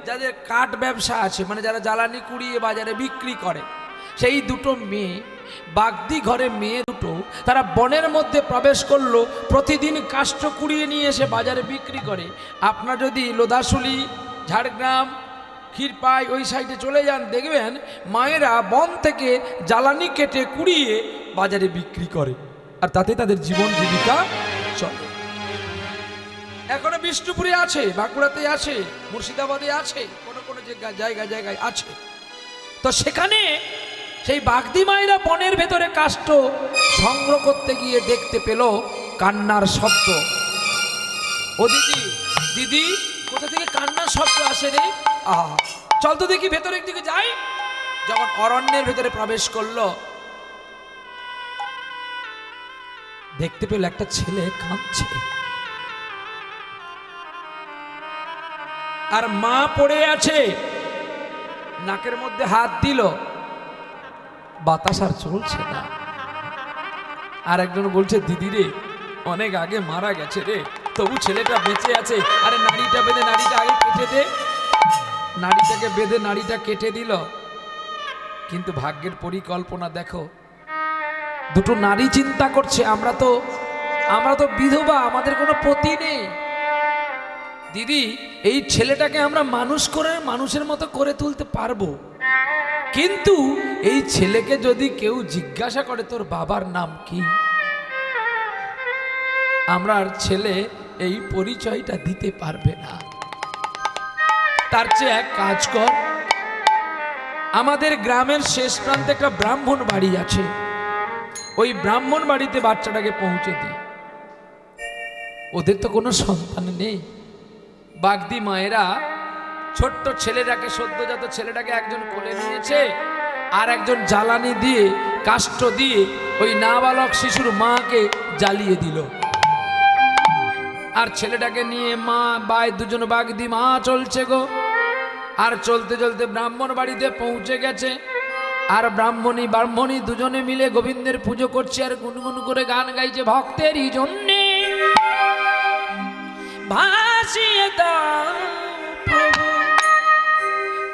যাদের কাঠ ব্যবসা আছে, মানে যারা জ্বালানি কুড়িয়ে বাজারে বিক্রি করে, সেই দুটো মেয়ে, বাগদি ঘরে মেয়ে দুটো, তারা বনের মধ্যে প্রবেশ করলো, প্রতিদিন কাষ্ঠ কুড়িয়ে নিয়ে এসে বাজারে বিক্রি করে। আপনার যদি লোধাশুলি, ঝাড়গ্রাম, ক্ষীরপাই ওই সাইডে চলে যান, দেখবেন মায়েরা বন থেকে জ্বালানি কেটে কুড়িয়ে বাজারে বিক্রি করে, আর তাতে তাদের জীবন জীবিকা চলে। এখনো বিষ্ণুপুরে আছে, বাঁকুড়াতে আছে, মুর্শিদাবাদে আছে, কোনো কোনো জায়গায় আছে। তো সেখানে সেই বাগদি মায়েরা বনের ভেতরে কাষ্ঠ সংগ্রহ করতে গিয়ে দেখতে পেল কান্নার শব্দ। ও দিদি, দিদি, কোথা থেকে কান্নার শব্দ আসে রে? চল তো দেখি ভেতরের দিকে যাই। যখন অরণ্যের ভেতরে প্রবেশ করলো, দেখতে পেল একটা ছেলে কাঁদছে, আর মা পড়ে আছে, নাকের মধ্যে হাত দিল, বাতাস আর চলছে না। আর একজন বলছে, দিদি রে, অনেক আগে মারা গেছে রে, তবু ছেলেটা বেঁচে আছে। আরে নাড়িটা বেঁধে নাড়িটা আগে কেটে দে। নাড়িটাকে বেঁধে নাড়িটা কেটে দিল, কিন্তু ভাগ্যের পরিকল্পনা দেখো, দুটো নারী চিন্তা করছে, আমরা তো বিধবা, আমাদের কোনো পতি নেই। দিদি, এই ছেলেটাকে আমরা মানুষ করে মানুষের মতো করে তুলতে পারবো, কিন্তু এই ছেলেকে যদি কেউ জিজ্ঞাসা করে তোর বাবার নাম কি, আমরা আর ছেলে এই পরিচয়টা দিতে পারবে না। তার চেয়ে এক কাজ কর, আমাদের গ্রামের শেষ প্রান্তে একটা ব্রাহ্মণ বাড়ি আছে, ওই ব্রাহ্মণ বাড়িতে বাচ্চাটাকে পৌঁছে দিই। ওদের তো কোনো সন্তান নেই। বাগদি মায়েরা ছোট্ট ছেলেটাকে, সদ্যজাত ছেলেটাকে একজন কোলে নিয়েছে, আর একজন জ্বালানি দিয়ে, কাষ্ঠ দিয়ে ওই নাবালক শিশুর মাকে জ্বালিয়ে দিল। আর ছেলেটাকে নিয়ে মা দুজন বাগদি মা চলছে গো। আর চলতে চলতে ব্রাহ্মণ বাড়িতে পৌঁছে গেছে। আর ব্রাহ্মণী দুজনে মিলে গোবিন্দের পুজো করছে আর গুনগুন করে গান গাইছে, ভক্তেরই জন্যে ভাসিয়ে দাও প্রভু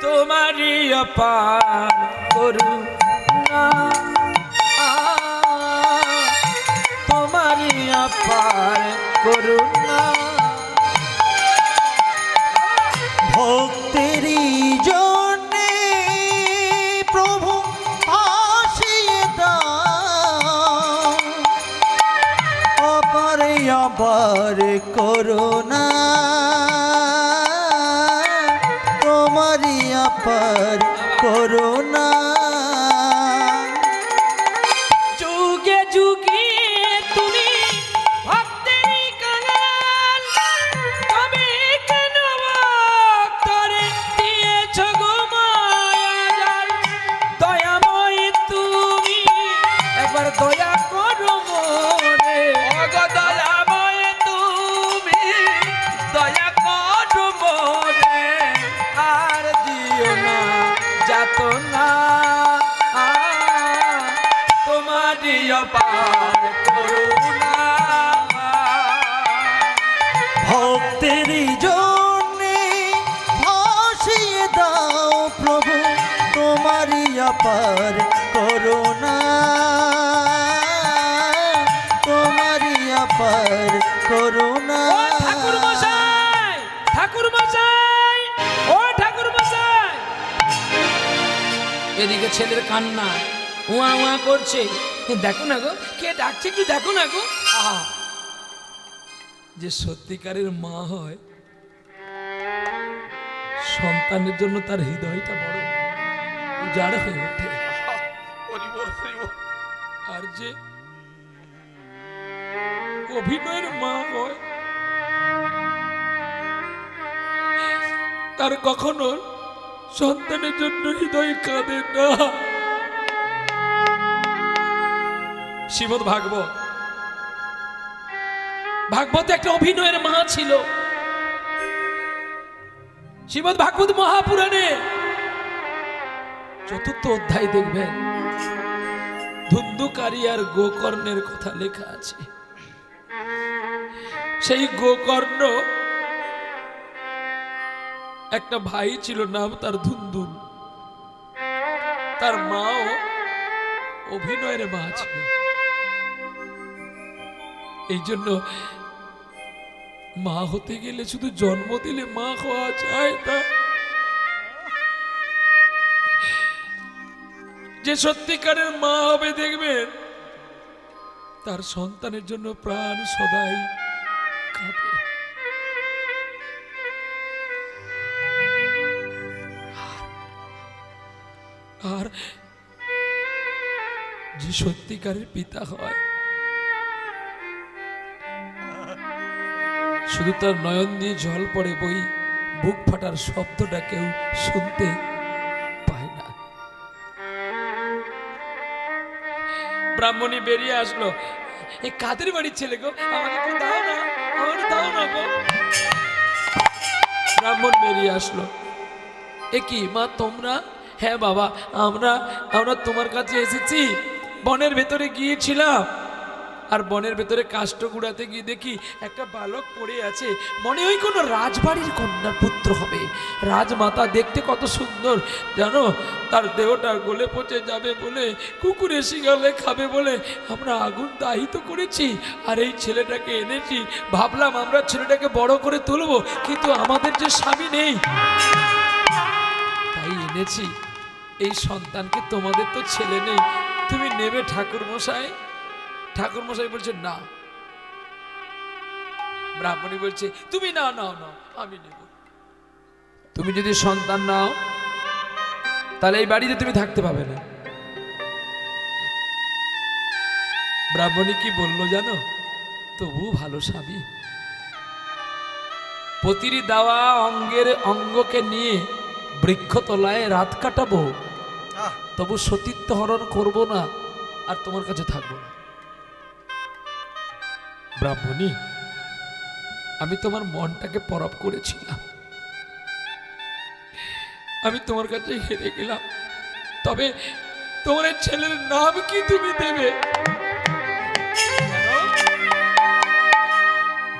তোমারই অপার করুণা, তোমারই অপার করুণা। ভক্তেরই জন্যে প্রভু ভাসিয়ে দাও অপারে অপার করুণা, তোমারই অপার করুণা। যুগে যুগে তুমি ভক্তেরই কাঙাল, তবে কেন ভক্তরে দিয়েছ গো মায়াজাল? দয়াময় তুমি একবার দয়া করো মোরে, ওগো দয়াময় তুমি দয়া করো মোরে, আর দিও না যাতনা, তোমারই অপার করুণা। ভক্তেরই জন্যে ভাসিয়ে দাও প্রভু তোমারই অপার করুণা, তোমারই অপার করুণা। ও ঠাকুর মশাই, ঠাকুর মশাই, ও ঠাকুর মশাই! এদিকে ছেলের কান্না উয়া উয়া করছে, দেখো না গো কে ডাকছে, একটু দেখো না গো। আহা, যে সত্যিকারের মা হয়, সন্তানের জন্য তার হৃদয়টা বড় উজাড় হয়ে ওঠে। হরি বল, হরি বল। আর যে অভিনয়ের মা হয়, তার কখনো সন্তানের জন্য হৃদয় কাঁদে না। শ্রীমদ্ ভাগবত একটা অভিনয়ের মা ছিল। শ্রীমদ্ ভাগবত মহাপুরাণে চতুর্থ অধ্যায় দেখবেন, ধুন্ধুকারী আর গোকর্ণের কথা লেখা আছে। সেই গোকর্ণ একটা ভাই ছিল, নাম তার ধুন্ধুল। তার মাও অভিনয়ের মা ছিল। এই জন্য মা হতে গেলে শুধু জন্ম দিলে মা হওয়া যায় না। যে সত্যিকারের মা হবে দেখবেন, তার সন্তানের জন্য প্রাণ সদাই কাঁদে। আর যে সত্যিকারের পিতা হয়, শুধু তার নয়ন দিয়ে জল পড়ে, বই বুক ফাটার শব্দটা কেউ শুনতে পায় না। ব্রাহ্মণী বেরিয়ে আসলো, এ কাদের বাড়ির ছেলে গো, আমাকে একটু দাও না, আমাকে দাও না গো। ব্রাহ্মণ বেরিয়ে আসলো, এ কি মা তোমরা? হ্যাঁ বাবা, আমরা তোমার কাছে এসেছি। বনের ভেতরে গিয়েছিলাম, আর বনের ভেতরে কাষ্ঠ কুড়াতে গিয়ে দেখি একটা বালক পড়ে আছে, মনে হয় কোনো রাজবাড়ির কন্যার পুত্র হবে। রাজমাতা দেখতে কত সুন্দর জানো, তার দেহটা গলে পচে যাবে বলে, কুকুরে শিগালে খাবে বলে আমরা আগুন দাহিত করেছি, আর এই ছেলেটাকে এনেছি। ভাবলাম আমরা ছেলেটাকে বড় করে তুলবো, কিন্তু আমাদের যে স্বামী নেই, তাই এনেছি। এই সন্তানকে, তোমাদের তো ছেলে নেই, তুমি নেবে ঠাকুর মশাই? ঠাকুর মশাই বলছে না। ব্রাহ্মণী বলছে তুমি নাও, আমি নেব। তুমি যদি সন্তান নাও, তাহলে এই বাড়িতে তুমি থাকতে পাবে না। ব্রাহ্মণী কি বললো জানো? তবু ভালো স্বামী, পতির দেওয়া অঙ্গকে নিয়ে বৃক্ষতলায় রাত কাটাবো, তবু সতীত্ব হরণ করব না, আর তোমার কাছে থাকবো না। ব্রাহ্মণী, আমি তোমার মনটাকে পরখ করেছিলাম, আমি তোমার কাছে হেরে গেলাম। তবে তোমার ছেলের নাম কি তুমি দেবে?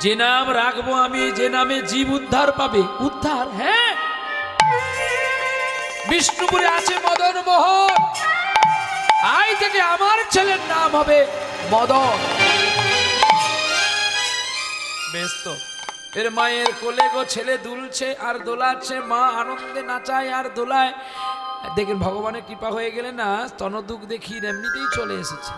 যে নাম রাখবো আমি, যে নামে জীব উদ্ধার পাবে। উদ্ধার? হ্যাঁ, বিষ্ণুপুরে আছে মদন মোহন, আজ থেকে আমার ছেলের নাম হবে মদন। বেশ তো, এর মায়ের কোলে গো ছেলে দুলছে আর দোলাচ্ছে, মা আনন্দে নাচায় আর দোলায়। দেখেন ভগবানের কৃপা হয়ে গেলে না, স্তনদুখ দেখি এমনিতেই চলে এসেছে।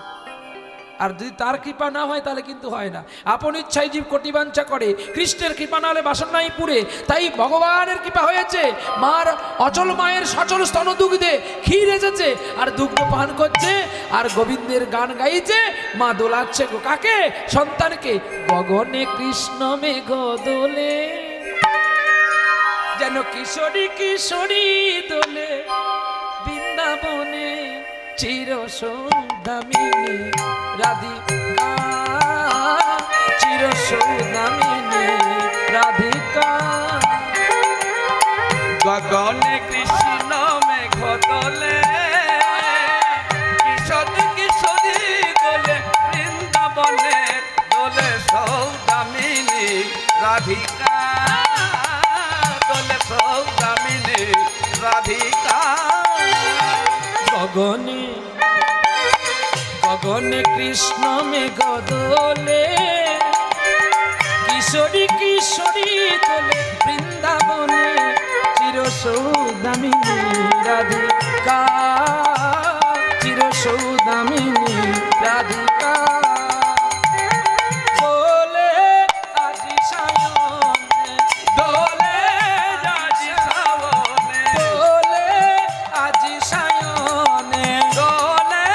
আর যদি তার কৃপা না হয় তাহলে কিন্তু হয় না। আপন ইচ্ছায় জীব কোটিবাঞ্ছা করে, কৃষ্ণের কৃপা না হলে বাসন নাই পুরে। তাই ভগবানের কৃপা হয়েছে, মার অচল মায়ের সচল স্তন দুগ্ধে ক্ষীর এসেছে, আর দুগ্ধ পান করছে আর গোবিন্দের গান গাইছে। মা দোলাচ্ছে গো কাকে? সন্তানকে। গগনে কৃষ্ণ মেঘ দোলে, যেন কিশোরী কিশোরী দোলে, বৃন্দাবনে চির সৌদামিনী রাধিকা, চির সৌদামিনী রাধিকা। গগনে কৃষ্ণ মেঘ দোলে, কিশোরী কিশোরী দোলে, বৃন্দাবনে দোলে সৌদামিনী রাধিকা, দোলে সৌদামিনী রাধিকা। গগনে গগনে কৃষ্ণ মেঘ দোলে, কিশোরী কিশোরী দোলে, বৃন্দাবনে চির সৌদামিনী রাধিকা, চির সৌদামিনী রাধিকা। দোলে আজি সায়নে, দোলে আজি শ্রাবণে, দোলে আজি সায়নে, দোলে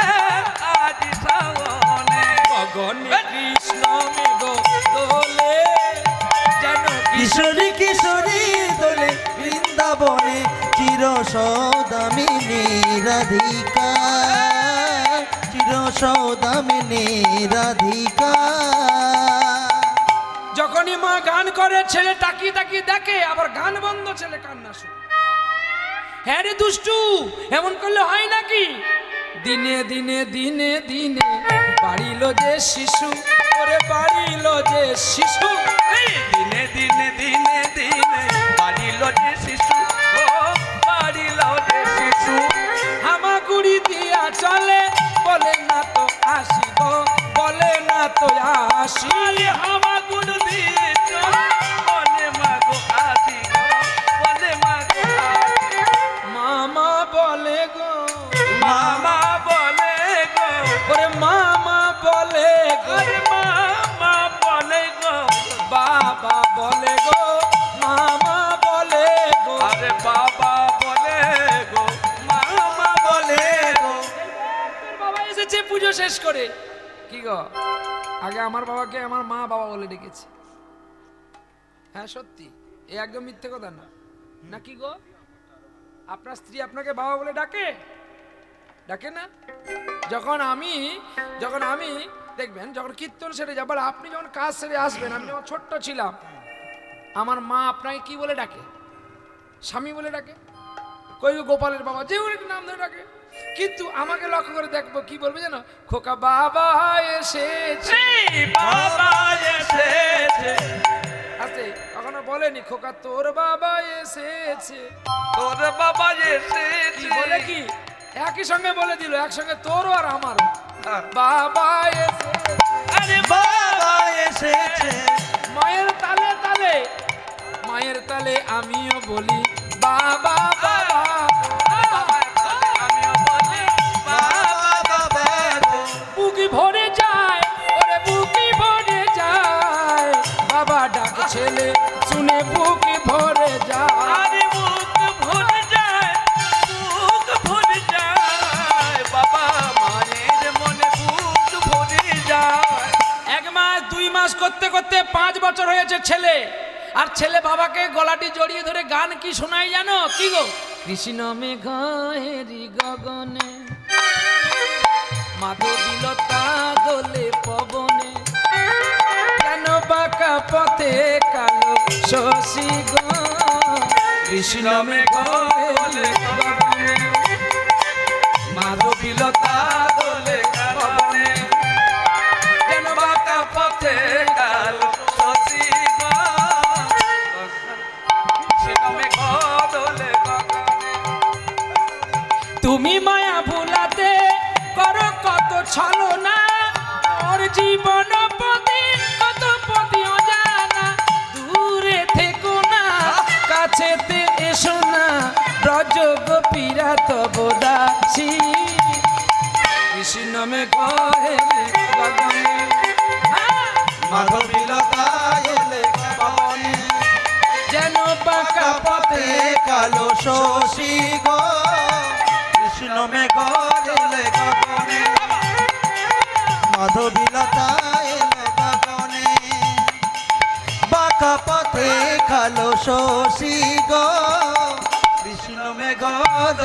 আজি শ্রাবণে। গগনে কৃষ্ণ মেঘ দোলে, যেন কিশোরী কিশোরী দোলে, বৃন্দাবনে চির সৌদামিনী রাধিকা, চির সৌদামিনী রাধিকা। যখনই মা গান করে ছেলে তাকিয়ে তাকিয়ে দেখে, আবার গান বন্ধ, ছেলে কান্না শুনে। হ্যাঁ রে দুষ্টু, এমন করলে হয় নাকি? দিনে দিনে দিনে দিনে বাড়িল যে শিশু, ওরে বাড়িল যে শিশু। দিনে দিনে দিনে দিনে বাড়িল যে শিশু, ও বাড়িল যে শিশু। হামাগুড়ি দিয়া চলে, বলে না তো আসিব, বলে না তো আসি। আরে হাওয়া গুড় দিয়ে চলে, বলে মাগো আসি গো, বলে মাগো আসি। মামা বলে গো, মামা বলে গো, ওরে মামা বলে গো, আরে মামা বলে গো, বাবা বলে গো, মামা বলে গো। আরে বাবা বলে গো, মামা বলে গো। বাবা এসেছে পুজো শেষ করে। কি গো, আগে আমার বাবাকে আমার মা বাবা বলে ডেকেছে। হ্যাঁ সত্যি, এ একদম মিথ্যে কথা না, নাকি গো? আপনার স্ত্রী আপনাকে বাবা বলে ডাকে? ডাকে না? যখন আমি দেখবেন, যখন কীর্তন সেরে যাবার, আপনি যখন কাজ সেরে আসবেন, আমি যখন ছোট্ট ছিলাম, আমার মা আপনাকে কি বলে ডাকে? স্বামী বলে ডাকে। কই গোপালের বাবা, যে নাম ধরে ডাকে। কিন্তু আমাকে লক্ষ্য করে দেখবো, কি বলবে জানো? খোকা বাবা এসেছে, এই বাবা এসেছে, আস্তে, কখনো বলেনি খোকা তোর বাবা এসেছে। তোর বাবা কি এসেছে। বলে কি? একই সঙ্গে বলে দিল, একসঙ্গে তোরও আর আমারও। হ্যাঁ। বাবা এসেছে, আরে বাবা এসেছে, মায়ের তালে তালে, মায়ের তালে আমিও বলি বাবা বাবা। আমিও বলি বাবা বাবা গো। বুকি ভরে যায়, ওরে বুকি ভরে যায়, বাবা ডাক ছেলে শুনে বুকি ভরে যায়। আরে মুখ ভরে যায়, মুখ করতে করতে 5 বছর হয়েছে ছেলে, আর ছেলে বাবাকে গলাটি জড়িয়ে ধরে গান কি শোনায় জানো? কি গো? কৃষ্ণ মেঘেরি গগনে মাধবীলতা দোলে পবনে, কেন বাঁকা পথে কালো শশী গো, কৃষ্ণ মেঘেরি গগনে মাধবীলতা দোলে পবনে, যেন বাঁকা পথে কালো শশী গো, কৃষ্ণ মেঘ দোলে গগনে। তুমি মায়া ভুলাতে করো কত ছলনা, ওর জীবন পথে কত পথি অজানা, দূরে থেকো না কাছেতে এসো না, ব্রজ গোপীরা তব দাসী, কৃষ্ণ মেঘে গগনে মাধবীলতা এলে পবনে, যেন বাঁকা পথে কালো শশী গো, কৃষ্ণ মেঘ এলে গগনে, মাধবীলতা এলে গগনে, বাঁকা পথে কালো শশী গো, কৃষ্ণ মেঘ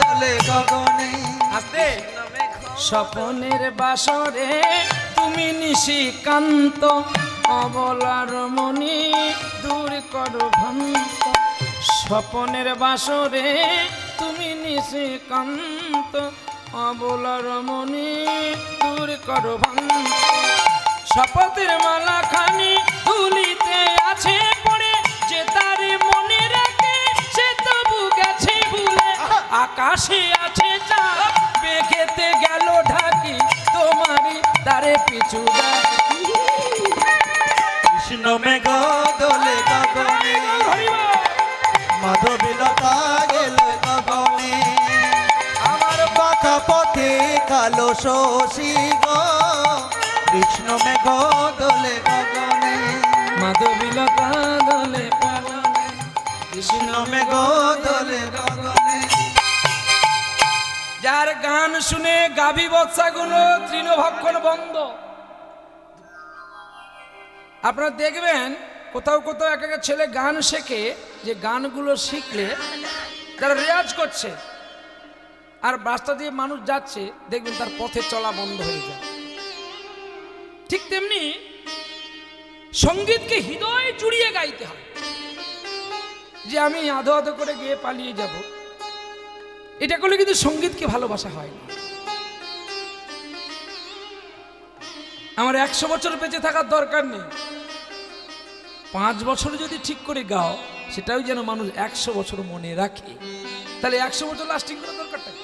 এলে গগনে। আস্তে। স্বপনের বাসরে তুমি নিশিকান্ত, অবলার মনি দূর করো ভ্রান্ত, স্বপনের বাসরে তুমি নিশিকান্ত, অবলার মনি দূর করো ভ্রান্ত, শপথের মালা খানি ধুলিতে আছে পড়ে, যে তার মনে রাখে সে তবু গেছে ভুলে, আকাশে আছে চাঁদ মেঘেতে গেল ঢাকি, তোমারই তারে পিছু ডাকি, কৃষ্ণ মেঘ দোলে গগনে, মাধবীলতা এলে গগনে, আমার বাঁকা পথে কালো শশী গো, কৃষ্ণ মেঘ দোলে গগনে, মাধবীলতা দোলে পালনে, কৃষ্ণ মেঘ দোলে গগনে। যার গান শুনে গাভী বচ্চাগুলো তৃণভক্ষণ বন্ধ। আপনারা দেখবেন কোথাও কোথাও এক একটা ছেলে গান শেখে, যে গানগুলো শিখলে তারা রেয়াজ করছে, আর রাস্তা দিয়ে মানুষ যাচ্ছে দেখবেন তার পথে চলা বন্ধ হয়ে যায়। ঠিক তেমনি সঙ্গীতকে হৃদয় জুড়িয়ে গাইতে হয়, যে আমি আধো আধো করে গিয়ে পালিয়ে যাব, এটা করলে কিন্তু সঙ্গীতকে ভালোবাসা হয় না। আমার 100 বছর বেঁচে থাকার দরকার নেই, 5 বছর যদি ঠিক করে গাও, সেটাও যেন মানুষ 100 বছর মনে রাখে। তাহলে 100 বছর লাস্টিং করার দরকারটা কি?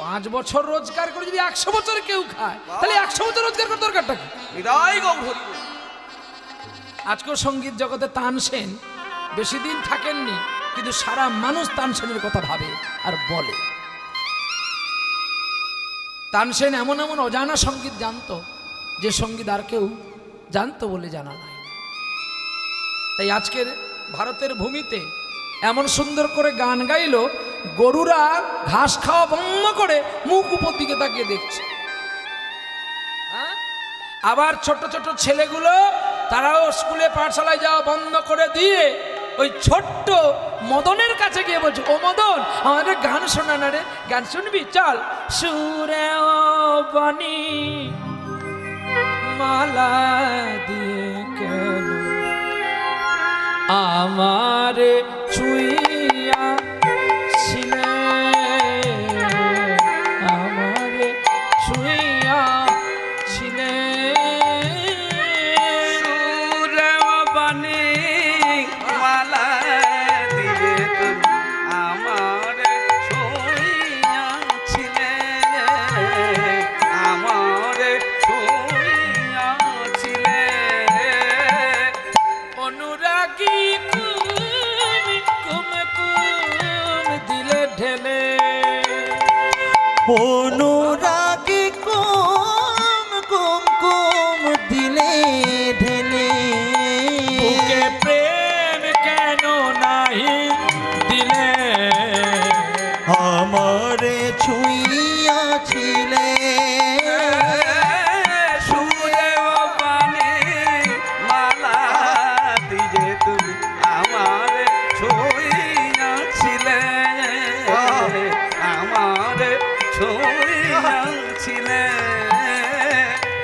5 বছর রোজগার করে যদি 100 বছর কেউ খায়, তাহলে 100 বছর রোজগার করার দরকারটা কি? বিদায় গৌর হরি। আজকেও সঙ্গীত জগতে তানসেন বেশি দিন থাকেননি, কিন্তু সারা মানুষ তানসেনের কথা ভাবে আর বলে। তানসেন এমন এমন অজানা সঙ্গীত জানতো, যে সঙ্গীত আর কেউ জানতো বলে জানা নাই। তাই আজকের ভারতের ভূমিতে এমন সুন্দর করে গান গাইলো, গরুরা ঘাস খাওয়া বন্ধ করে মুখ উপর দিকে তাকিয়ে দেখছে। হ্যাঁ? আবার ছোট ছোট ছেলেগুলো তারাও স্কুলে পাঠশালায় যাওয়া বন্ধ করে দিয়ে ওই ছোট্ট মদনের কাছে গিয়ে বলছে, ও মদন, আমাদের গান শোনা না রে, গান শুনবি? চল। সুরে ও বাণী মালা দিয়ে কেন আমারে ছুঁইয়া ছিলে, আমারে ছুঁইয়া ছিলে, সুরে বাণী মালা দিয়ে তুমি আমার ছুঁইয়াছিলে, আমার ছুঁইয়াছিলে, অনুরাগী কুম কুম দিলে ঢেলে, অনুরাগী কুম কুম কুম দিলে ঢেলে, বুকে প্রেম কেন নাহি দিলে, আমারে ছুঁইয়াছিলে, সুরে বাণী ছুঁয়াছিলে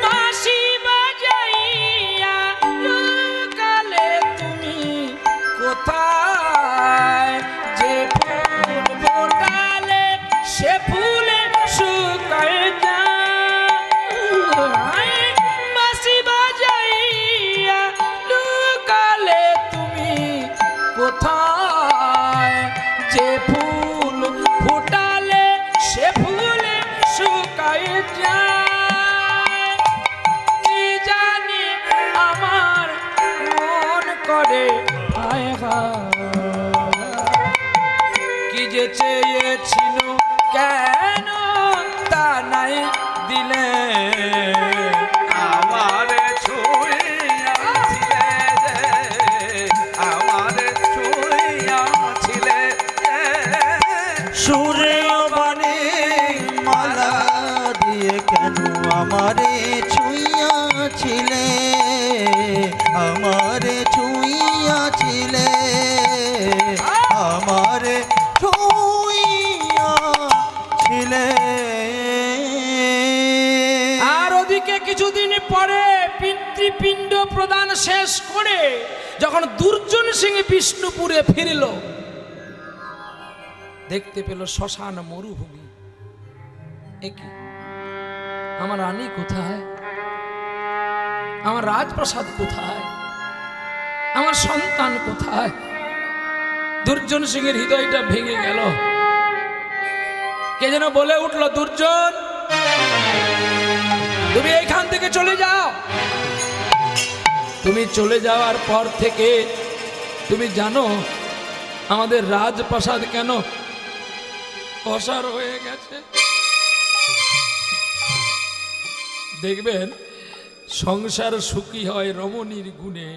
বাঁশি বাজাইয়া লুকালে তুমি কোথায়, যে ফুল ফোটালে সে ফুলে শুকায় যায়। বাঁশি বাজাইয়া লুকালে তুমি কোথায়, যে ফুল ফোটালে সে ফুলে শুকায় যায়। কি জানি আমার মন করে হায় হায়, কি যে চেয়েছিল কেন তা নাই দিলে। আমার ছুঁয়াছিলে যে, আমার ছুঁয়াছিলে যে। সুরে বানে মালা দিয়ে কেন আমারে ছুঁয়াছিলে, আমারে ছুঁয়াছিলে, আমারে ছুঁয়াছিলে। আর ওদিকে কিছুদিন পরে পিতৃপিণ্ড প্রদান শেষ করে যখন দুর্জন সিং বিষ্ণুপুরে ফিরল, দেখতে পেল শ্মশান মরুভূমি। একি আমার রানী কোথায়, আমার রাজপ্রাসাদ কোথায়, আমার সন্তান কোথায়? দুর্জন সিং এর হৃদয়টা ভেঙে গেল। কে যেন বলে উঠল, দুর্জন তুমি এইখান থেকে চলে যাও। তুমি চলে যাওয়ার পর থেকে তুমি জানো আমাদের রাজপ্রাসাদ কেন অসার হয়ে গেছে। দেখবেন সংসার সুখী হয় রমণীর গুণে,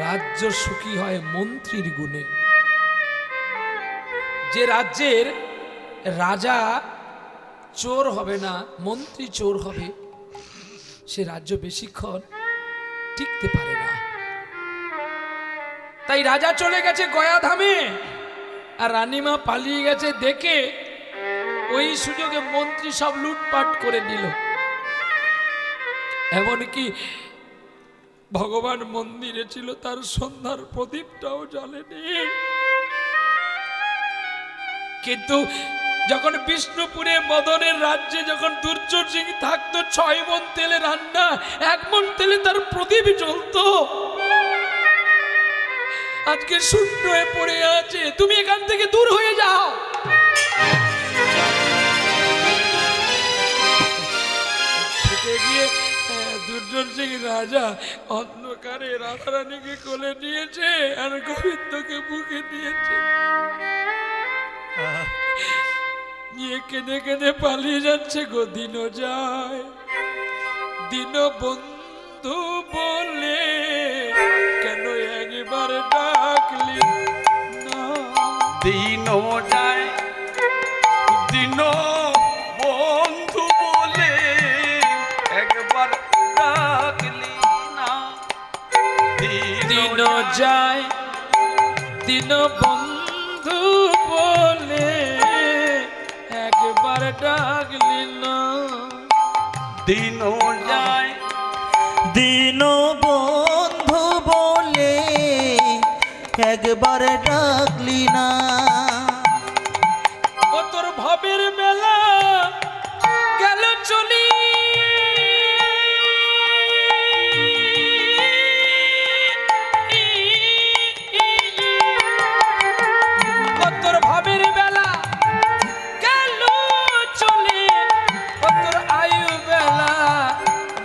রাজ্য সুখী হয় মন্ত্রীর গুণে। যে রাজ্যের রাজা চোর হবে না, মন্ত্রী চোর হবে, সে রাজ্য বেশিক্ষণ টিকতে পারে না। তাই রাজা চলে গেছে গয়াধামে, আর রানীমা পালিয়ে গেছে দেখে ওই সুযোগে মন্ত্রী সব লুটপাট করে নিল। এমনকি ভগবান মন্দিরে ছিল, তার সন্ধ্যার প্রদীপটাও জ্বলেনি। কিন্তু যখন বিষ্ণুপুরে মদনের রাজ্যে যখন দুর্যোধন সিং থাকতো, 6 মণ তেলে রান্না, 1 মণ তেলে তার প্রদীপ জ্বলতো। আজকে শূন্য হয়ে পড়ে আছে, তুমি এখান থেকে দূর হয়ে যাও। গিয়ে দুর্যোধন সিং রাজা অন্ধকারে রাধারানীকে কোলে নিয়েছে আর গোবিন্দকে বুকে নিয়েছে, নিয়ে কেঁদে কেঁদে পালিয়ে যাচ্ছে গো। দিন যায়, দিন বন্ধু বলে কেন একবার ডাকলি না। দিন যায়, দিন বন্ধু বলে একবার ডাকলি না। দিন যায়, দিন বন্ধু বলে একবার ডাকলি না। দিন যায়, দিন বন্ধু বলে একবার ডাকলি না। ও তোর ভাবের বেলা গেল চলি, ও তোর ভাবের বেলা গেল চলে, ও তোর আয়ু বেলা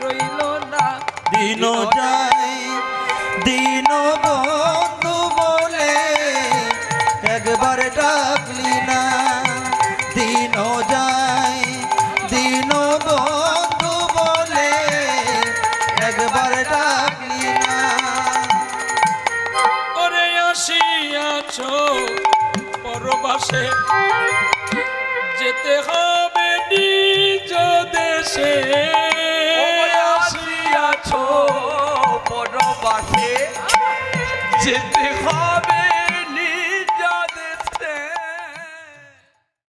রইল না। দিন যায়, দিন বন্ধু বলে একবার ডাকলি না। দিন যায়, দিন বন্ধু বলে একবার ডাকলি না। ওরে আসিয়াছ পরবাসে, যেতে হবে নিজ দেশে। আসিয়াছ পরবাসে, যেতে হবে